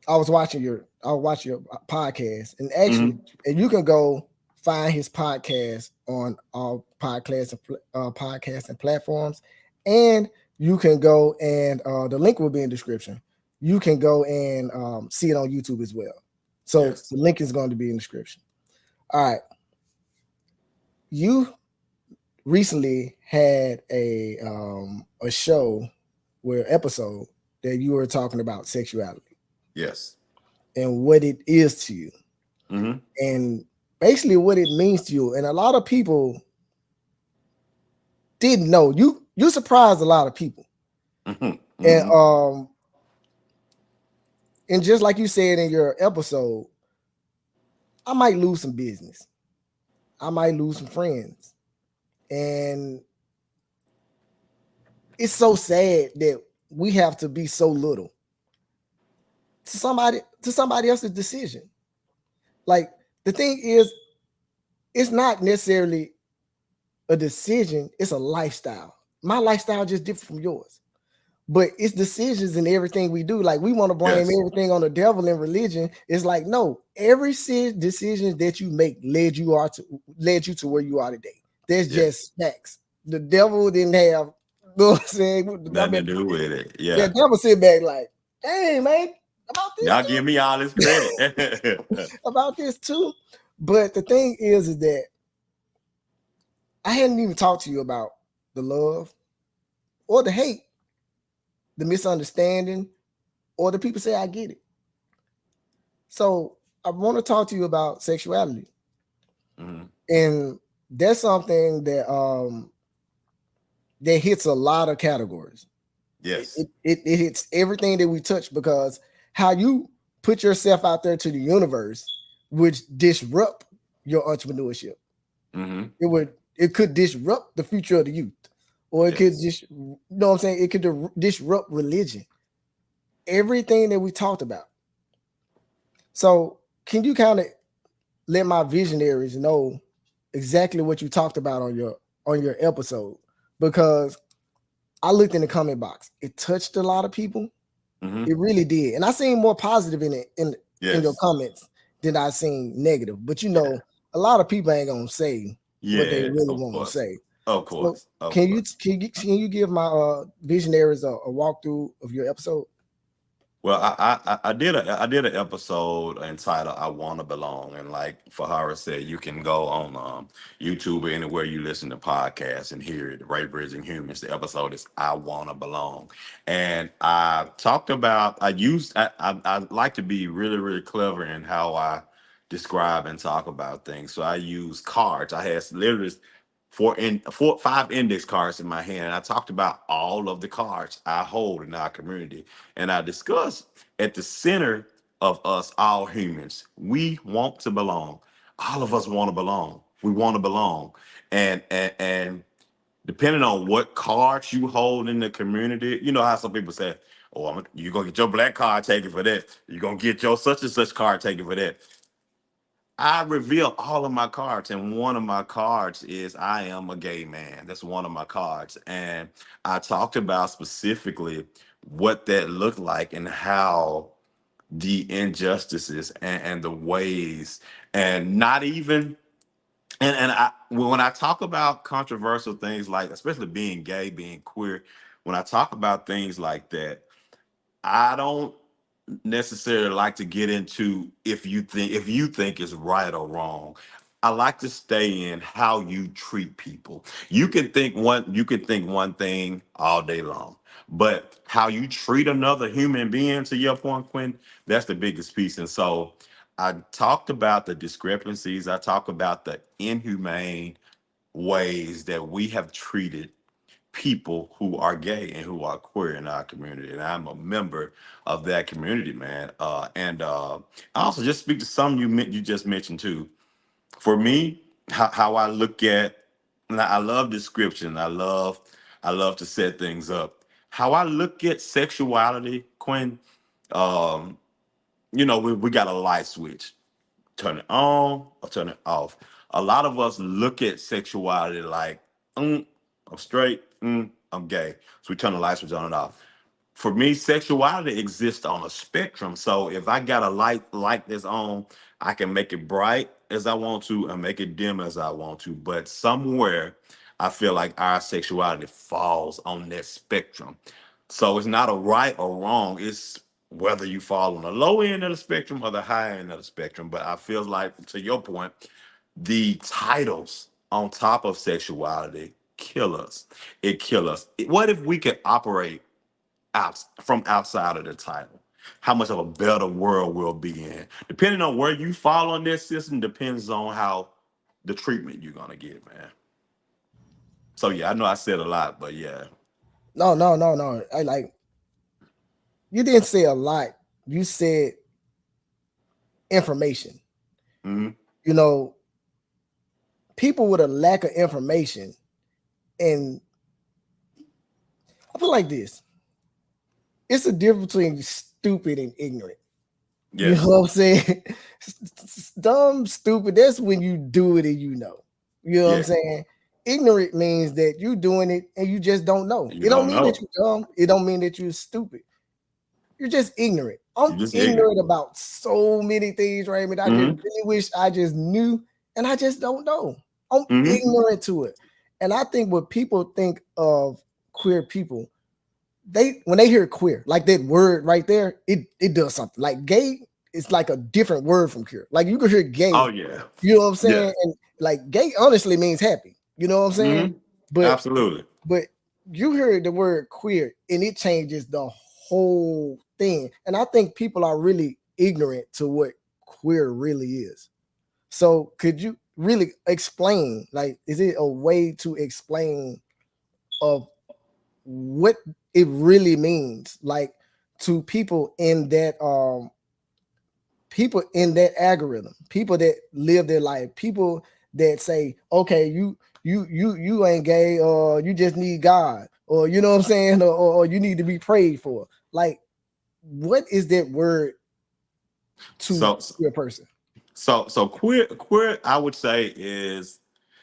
I was watching your podcast, and actually, and you can go find his podcast on all podcasting platforms, and you can go and the link will be in the description. You can go and see it on YouTube as well. So Yes. the link is going to be in the description. All right, you recently had a show where episode that you were talking about sexuality Yes. and what it is to you, Mm-hmm. and basically what it means to you. And a lot of people didn't know. You surprised a lot of people. Mm-hmm. And just like you said in your episode, I might lose some business. I might lose some friends. And it's so sad that we have to be so little to somebody else's decision. Like, the thing is, it's not necessarily a decision, it's a lifestyle. My lifestyle just different from yours. But it's decisions in everything we do. Like, we want to blame Yes. everything on the devil and religion. It's like, no, every decision that you make led you to where you are today. That's just facts. The devil didn't have, you know what I'm saying? Nothing to do with it. The Yeah. devil sit back like, hey man, about this Y'all too, give me all this credit. about this too. But the thing is that I hadn't even talked to you about the love or the hate, the misunderstanding, or the people say I get it. So I want to talk to you about sexuality. Mhm. And that's something that that hits a lot of categories. Yes. It hits everything that we touch, because how you put yourself out there to the universe would disrupt your entrepreneurship. Mm-hmm. It could disrupt the future of the youth, or it could Yes. just, you know what I'm saying, it could disrupt religion. Everything that we talked about. So can you kind of let my visionaries know exactly what you talked about on your episode? Because I looked in the comment box. It touched a lot of people. Mm-hmm. It really did. And I seen more positive in it in your Yes. comments than I seen negative. But you know, a lot of people ain't gonna say what they Yes. really Of want to course. say. Of So course. Of can course. you give my visionaries a walkthrough of your episode? Well, I did an episode entitled "I Want to Belong," and like Fa-Harra said, you can go on YouTube or anywhere you listen to podcasts and hear it. Right, Bridging Humans. The episode is "I Want to Belong," and I talked about I like to be really really clever in how I describe and talk about things. So I use cards. I had literally five index cards in my hand, and I talked about all of the cards I hold in our community. And I discussed at the center of us, all humans, we want to belong. All of us want to belong. We want to belong. And depending on what cards you hold in the community, you know how some people say, oh, you're going to get your black card taken for that. You're going to get your such and such card taken for that. I reveal all of my cards, and one of my cards is I am a gay man. That's one of my cards. And I talked about specifically what that looked like and how the injustices and the ways, and not even and I when I talk about controversial things like especially being gay, being queer, when I talk about things like that, I don't necessarily like to get into if you think it's right or wrong. I like to stay in how you treat people. You can think one thing all day long, but how you treat another human being, to your point, Quinn, that's the biggest piece. And so I talked about the discrepancies. I talk about the inhumane ways that we have treated people who are gay and who are queer in our community. And I'm a member of that community, man. I also just speak to some you just mentioned too. For me, how I look at, and I love description. I love to set things up. How I look at sexuality, Quinn. Um, we got a light switch. Turn it on or turn it off. A lot of us look at sexuality like, I'm straight, I'm gay. So we turn the light switch on and off. For me, sexuality exists on a spectrum. So if I got a light like this on, I can make it bright as I want to and make it dim as I want to. But somewhere, I feel like our sexuality falls on that spectrum. So it's not a right or wrong. It's whether you fall on the low end of the spectrum or the high end of the spectrum. But I feel like, to your point, the titles on top of sexuality kill us. It kill us. What if we could operate out from outside of the title? How much of a better world we'll be in. Depending on where you fall on this system depends on how the treatment you're gonna get, man. So yeah, I know I said a lot, but yeah. No, no, no, no. I like you didn't say a lot. You said information. Hmm. You know, people with a lack of information, and I feel like this. It's a difference between stupid and ignorant. You know Yes. what I'm saying? Dumb, stupid. That's when you do it and you know. You know what I'm Yeah. saying? Ignorant means that you doing it and you just don't know. You It don't don't mean that know. you're dumb. It don't mean that you're stupid. You're just ignorant. I'm You're just ignorant. ignorant about so many things, Raymond. I just Hmm. really wish I just knew, and I just don't know. I'm Hmm. ignorant to it. And I think when people think of queer people, when they hear queer, like that word right there, it does something. Like gay, it's like a different word from queer. Like you could hear Oh gay, yeah. you know what I'm Yeah. saying? And like gay honestly means happy, you know what I'm saying? Hmm. But Absolutely. but you hear the word queer and it changes the whole thing. And I think people are really ignorant to what queer really is. So could you really explain, like, is it a way to explain of what it really means, like to people in that algorithm, people that live their life, people that say, okay, you ain't gay, or you just need God, or you know what I'm saying, or you need to be prayed for. Like, what is that word to So your person? so queer I would say is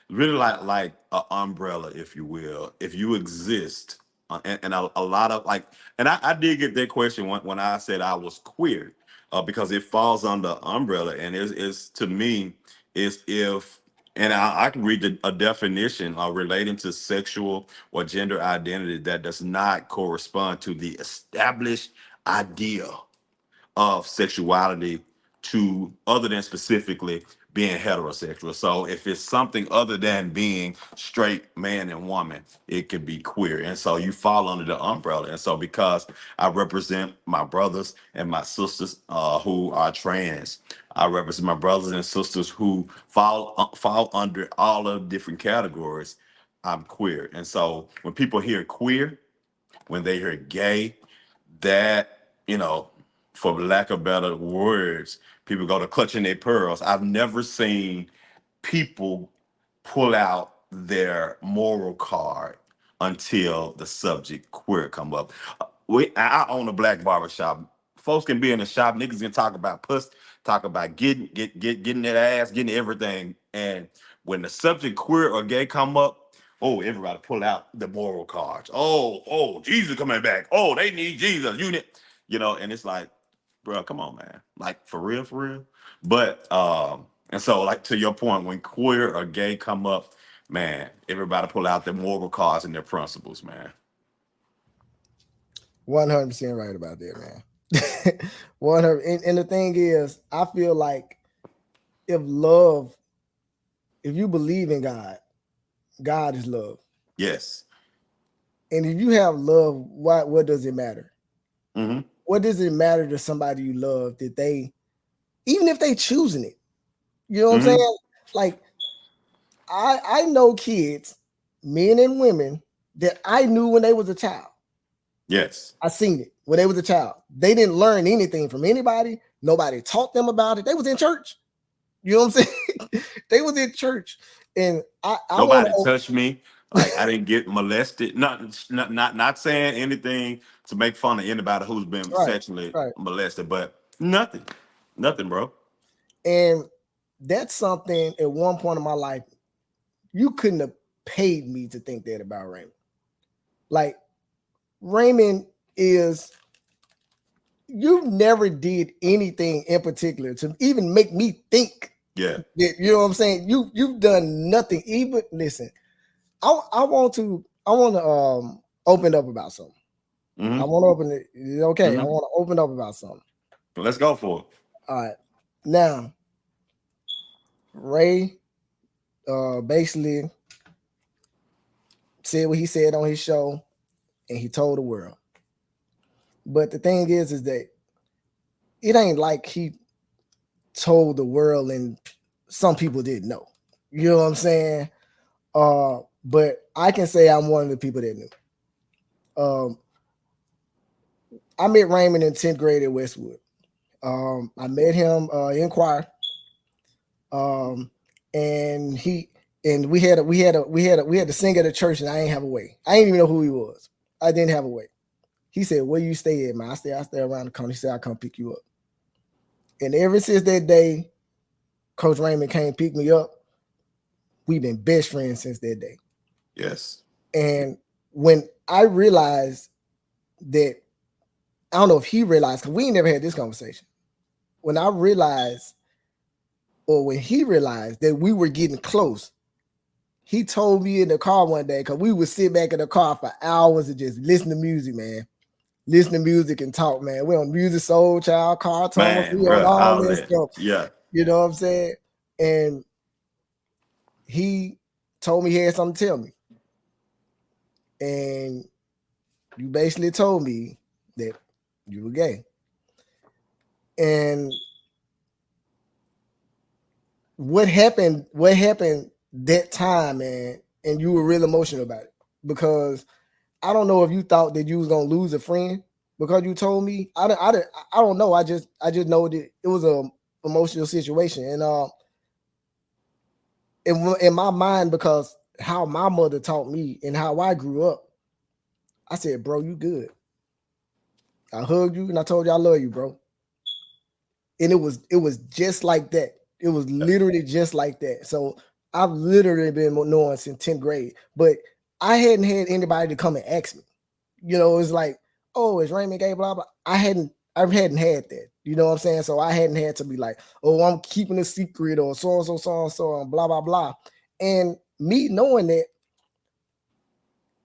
really like an umbrella, if you will. If you exist, and a lot of like, and I did get that question when I said I was queer, because it falls under umbrella, and is to me is if. And I can read a definition relating to sexual or gender identity that does not correspond to the established idea of sexuality to other than specifically being heterosexual. So if it's something other than being straight man and woman, it could be queer. And so you fall under the umbrella. And so because I represent my brothers and my sisters who are trans, I represent my brothers and sisters who fall under all of different categories. I'm queer. And so when people hear queer, when they hear gay, that, for lack of better words, people go to clutching their pearls. I've never seen people pull out their moral card until the subject queer come up. I own a black barber shop. Folks can be in the shop, niggas can talk about puss, talk about getting that ass, getting everything. And when the subject queer or gay come up, oh, everybody pull out the moral cards. Oh, Jesus coming back. Oh, they need Jesus. And it's like, bro, come on, man. Like for real, for real. But and so like to your point, when queer or gay come up, man, everybody pull out their moral cards and their principles, man. 100% right about that, man. 100. And the thing is, I feel like if love, if you believe in God, God is love. Yes. And if you have love, what does it matter? Hmm. What does it matter to somebody you love that they even if they choosing it. You know what I'm Mhm. saying? Like I know kids, men and women, that I knew when they was a child. Yes. I seen it when they was a child. They didn't learn anything from anybody. Nobody taught them about it. They was in church. You know what I'm saying? They was in church, and I want Nobody touched me. Like I didn't get molested. Not saying anything to make fun of anybody who's been right, sexually right, molested, but nothing. Nothing, bro. and that's something at one point in my life you couldn't have paid me to think that about Raymond. Like Raymond is you never did anything in particular to even make me think Yeah. that, you know what I'm saying? You've done nothing. Even listen, I want to open up about something. I Hmm. want to open it. Okay, I Hmm. want to open up about something. Let's go for it. All right. Now, Ray basically said what he said on his show, and he told the world. But the thing is that it ain't like he told the world and some people didn't know. You know what I'm saying? But I can say I'm one of the people that knew. I met Raymond in 10th grade at Westwood. I met him in choir. And we had to sing at a church, and I ain't have a way. I didn't even know who he was. I didn't have a way. He said, "Where you stay at, man?" I stay around the corner. He said, "I come pick you up." And ever since that day, Coach Raymond came pick me up. We've been best friends since that day. Yes. And when I realized that, I don't know if he realized, because we ain't never had this conversation. When I realized, or when he realized that we were getting close, he told me in the car one day, because we would sit back in the car for hours and just listen to music, man. Listen to music and talk, man. We on Music Soul Child, Car Thomas, we Man, on bro, all all this that. stuff. Yeah. You know what I'm saying? And he told me he had something to tell me. And you basically told me that you were gay. And what happened that time, man, and you were real emotional about it, because I don't know if you thought that you was gonna lose a friend because you told me. I don't know. I just know that it was a emotional situation, and in my mind, because how my mother taught me and how I grew up, I said, "Bro, you good." I hugged you and I told you I love you, bro. And it was just like that. It was literally just like that. So I've literally been knowing since 10th grade, but I hadn't had anybody to come and ask me. You know, it's like, "Oh, is Raymond gay?" Blah blah. I hadn't had that. You know what I'm saying? So I hadn't had to be like, "Oh, I'm keeping a secret," or so and so, so and so, and blah blah blah. And me knowing that,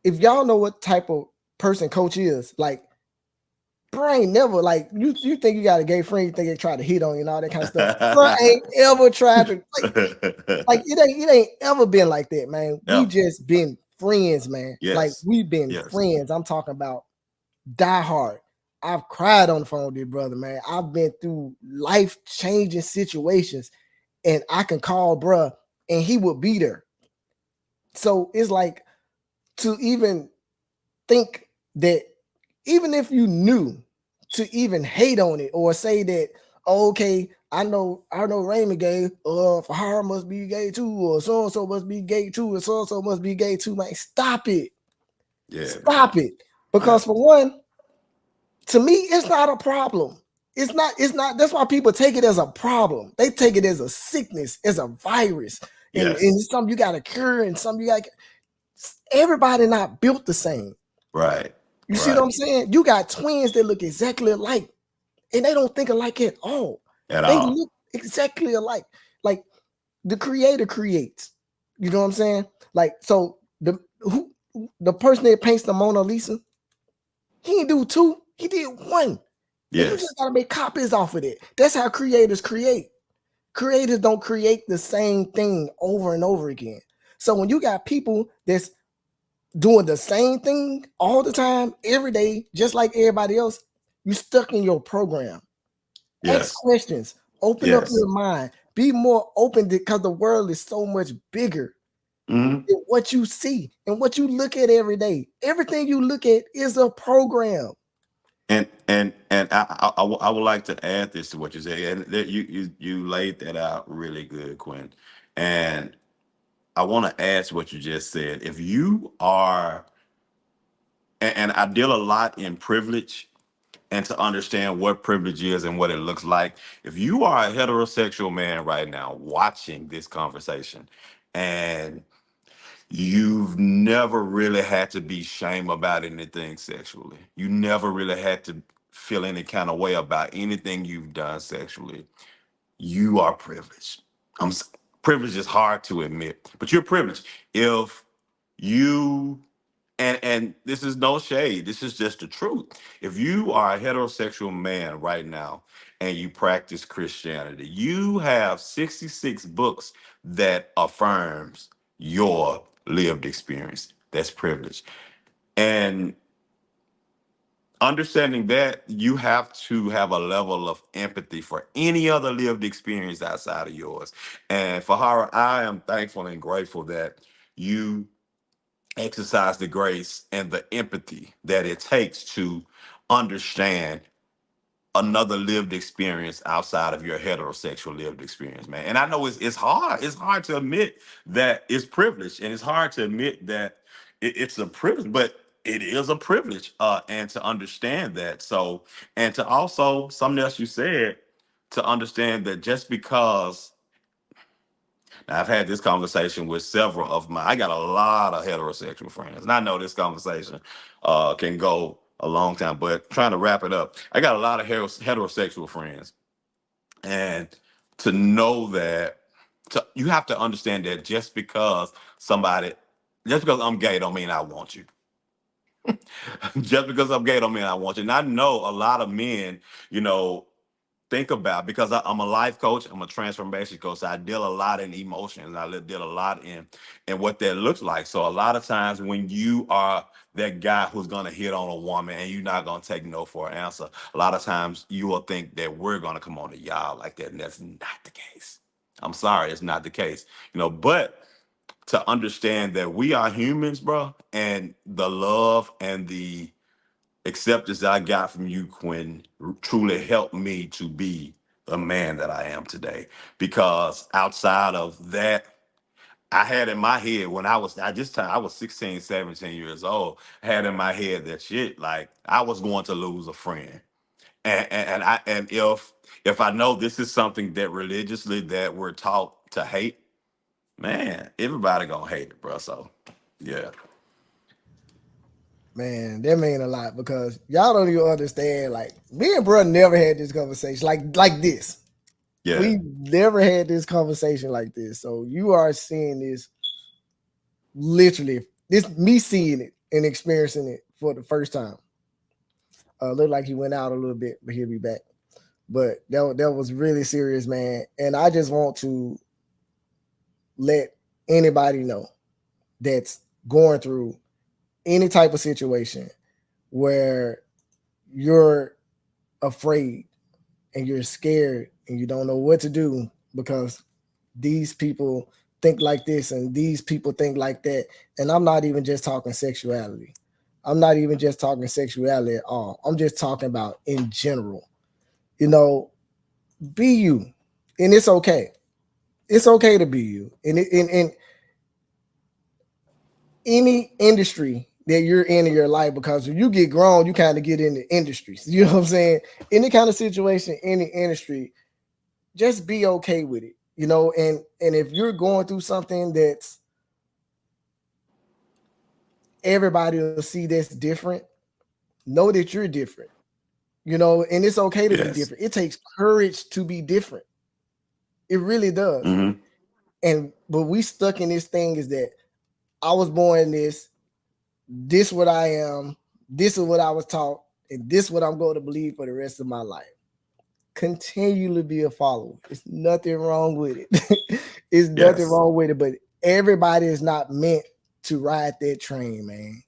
if y'all know what type of person Coach is, like, bro ain't never, like, you think you got a gay friend, you think they try to hit on you and all that kind of stuff. Bro ain't ever tried to, like it ain't ever been like that, man. We Yeah. just been friends, man. Like Yes. we've been Yes. friends. I'm talking about die hard. I've cried on the phone with this brother, man. I've been through life-changing situations, and I can call bruh and he would be there. So it's like, to even think that, even if you knew, to even hate on it or say that, "Oh, okay, I know Raymond gay, Fa-Harra must be gay too, or so and so must be gay too, or so and so must be gay too," man. Stop it. Yeah, man. Stop it. Yeah. Because for one, to me, it's not a problem. It's not. That's why people take it as a problem. They take it as a sickness, as a virus, and Yes. it's something you got to cure, and something you got. Everybody not built the same. Right. You see what Right. I'm saying? You got twins that look exactly alike, and they don't think alike at all. At They all. look exactly alike. Like the creator creates. You know what I'm saying? Like, so the person that paints the Mona Lisa, he didn't do two, he did one. And you Yes. just gotta make copies off of it. That's how creators create. Creators don't create the same thing over and over again. So when you got people that's doing the same thing all the time, every day, just like everybody else, you stuck in your program. Ask Yes. questions. Open up Yes. your mind. Be more open because the world is so much bigger Mhm. than what you see and what you look at every day. Everything you look at is a program. And I would like to add this to what you say, and that you laid that out really good, Quinn. And I want to add to what you just said. If you are, and I deal a lot in privilege, and to understand what privilege is and what it looks like. If you are a heterosexual man right now watching this conversation, and you've never really had to be shame about anything sexually, you never really had to feel any kind of way about anything you've done sexually, you are privileged. Privilege is hard to admit, but you're privileged. If you and this is no shade, this is just the truth. If you are a heterosexual man right now and you practice Christianity, you have 66 books that affirms your lived experience. That's privilege. And understanding that, you have to have a level of empathy for any other lived experience outside of yours. And Fa-Harra, I am thankful and grateful that you exercise the grace and the empathy that it takes to understand another lived experience outside of your heterosexual lived experience, man. And I know it's hard. It's hard to admit that it's privilege, and it's hard to admit that it's a privilege, but it is a privilege. And to understand that. So, and to also something else you said, to understand that just because now, I've had this conversation with several of my. I got a lot of heterosexual friends, and I know this conversation can go a long time. But trying to wrap it up, I got a lot of heterosexual friends, and to know that, you have to understand that just because I'm gay, don't mean I want you. Just because I'm gay, don't mean I want you. And I know a lot of men, you know, think about, because I'm a life coach, I'm a transformation coach. So I deal a lot in emotions. Deal a lot in what that looks like. So a lot of times when you are that guy who's gonna hit on a woman and you're not gonna take no for an answer, a lot of times you will think that we're gonna come on to y'all like that, and that's not the case. I'm sorry, it's not the case. But to understand that we are humans, bro, and the love and the acceptance that I got from you, Quinn, truly helped me to be the man that I am today. Because outside of that, I had in my head when I was 16, 17 years old, I had in my head that shit, like I was going to lose a friend. And if I know this is something that religiously that we're taught to hate, man, everybody gonna hate it, bro. So yeah. Man, that mean a lot because y'all don't even understand. Like me and bro never had this conversation like this. Yeah. We never had this conversation like this. So you are seeing this literally, this me seeing it and experiencing it for the first time. Looked like he went out a little bit, but he'll be back. But that was really serious, man. And I just want to let anybody know that's going through any type of situation where you're afraid and you're scared and you don't know what to do because these people think like this and these people think like that. And I'm not even just talking sexuality. I'm not even just talking sexuality at all. I'm just talking about in general. You know, be you. And it's okay. It's okay to be you. And in any industry that you're in your life, because when you get grown, you kind of get into industries. You know what I'm saying? Any kind of situation, any industry, just be okay with it. And if you're going through something that's everybody will see that's different, know that you're different. And it's okay to be Yes. different. It takes courage to be different. It really does. Hmm. But we stuck in this thing is that I was born this what I am, this is what I was taught, and this what I'm going to believe for the rest of my life. Continue to be a follower. There's nothing wrong with it. It's nothing Yes. wrong with it, but everybody is not meant to ride that train, man.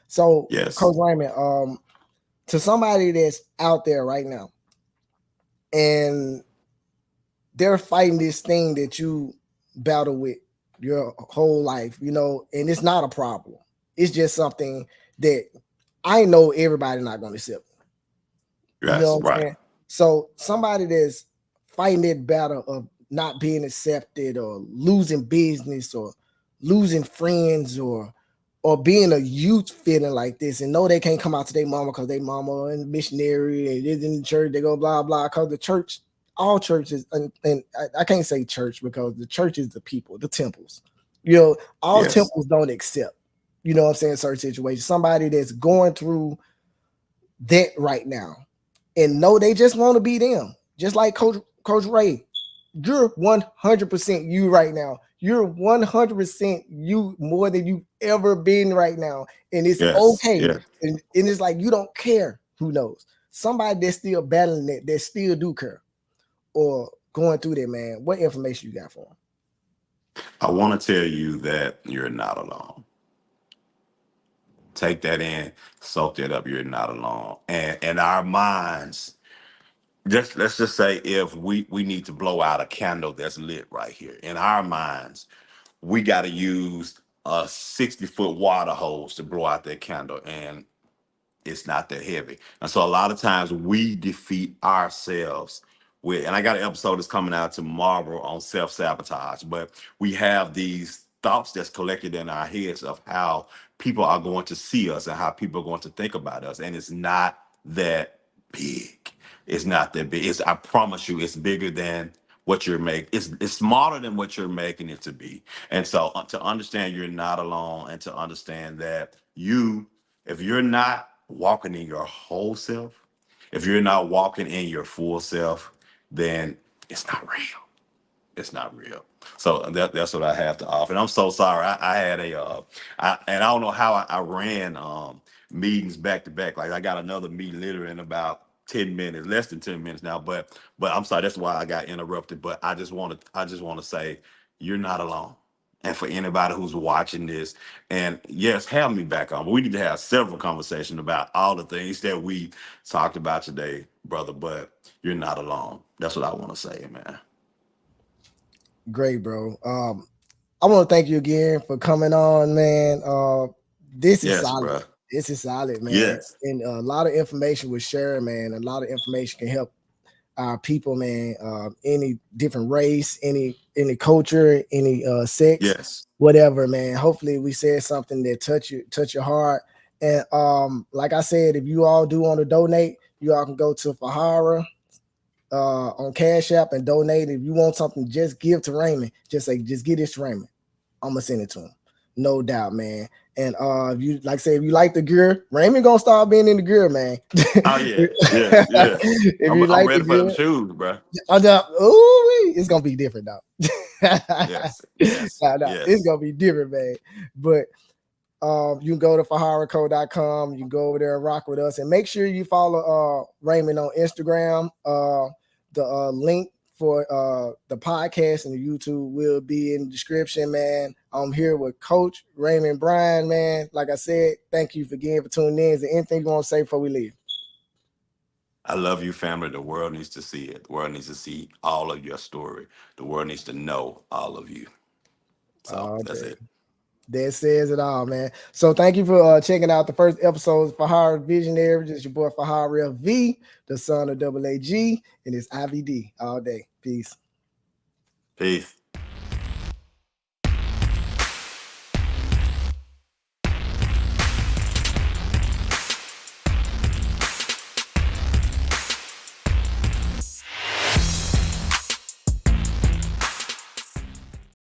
So, Yes. Coach Raymond, to somebody that's out there right now, and they're fighting this thing that you battle with your whole life, you know, and it's not a problem. It's just something that I know everybody not going to accept. You know Yes, what I'm right. saying? So somebody that's fighting that battle of not being accepted or losing business or losing friends or being a youth feeling like this and know they can't come out to their mama because they mama and missionary and is in the church, they go blah blah because the church, all churches, and I can't say church because the church is the people, the temples. You know, all Yes. temples don't accept, you know what I'm saying, certain situations. Somebody that's going through that right now and know they just want to be them. Just like Coach Ray, you're 100% you right now. You're 100% you more than you've ever been right now. And it's Yes. okay. Yes. And it's like you don't care. Who knows? Somebody that's still battling it, that still do care or going through that, man. What information you got for them? I want to tell you that you're not alone. Take that in, soak that up. You're not alone. And our minds, just let's just say if we need to blow out a candle that's lit right here. In our minds, we got to use a 60-foot water hose to blow out that candle. And it's not that heavy. And so a lot of times we defeat ourselves with, and I got an episode that's coming out tomorrow on self-sabotage, but we have these thoughts that's collected in our heads of how people are going to see us and how people are going to think about us. And it's not that big. It's not that big. I promise you, it's bigger than what you're making. It's smaller than what you're making it to be. And so to understand you're not alone and to understand that if you're not walking in your whole self, if you're not walking in your full self, then it's not real. It's not real. So that's what I have to offer. And I'm so sorry. I had and I don't know how I ran meetings back to back. Like I got another meeting literally in about 10 minutes, less than 10 minutes now. But I'm sorry. That's why I got interrupted. But I just want to say you're not alone. And for anybody who's watching this, and yes, have me back on. But we need to have several conversations about all the things that we talked about today, brother. But you're not alone. That's what I want to say, man. Great, bro. I want to thank you again for coming on, man. This is Yes, solid. bro. This is solid, man. Yes. And a lot of information was shared, man. A lot of information can help our people, man. Any different race, any culture, any sex, Yes. whatever, man. Hopefully, we said something that touch your heart. And like I said, if you all do want to donate, you all can go to Fa-Harra on Cash App and donate. If you want something, just give to Raymond. Just say, just give this to Raymond. I'm gonna send it to him. No doubt, man. And if you like say if you like the gear, Raymond gonna start being in the gear, man. Oh yeah. Yes. Yes. If I'm you I'm like the ready for them gear, shoes, bro. it's gonna be different though. Yes. Yes. No, it's Yes. gonna be different, man. But you can go to faharraco.com. You can go over there and rock with us. And make sure you follow Raymond on Instagram. The link for the podcast and the YouTube will be in the description, man. I'm here with Coach Raymond Brian, man. Like I said, thank you again for tuning in. Is there anything you want to say before we leave? I love you, family. The world needs to see it. The world needs to see all of your story. The world needs to know all of you. So All that's day. it. That says it all, man. So thank you for checking out the first episode of Fa-Harra Visionaries. It's your boy Fa-Harra V, the son of Double AG, and it's IVD all day. Peace. Peace.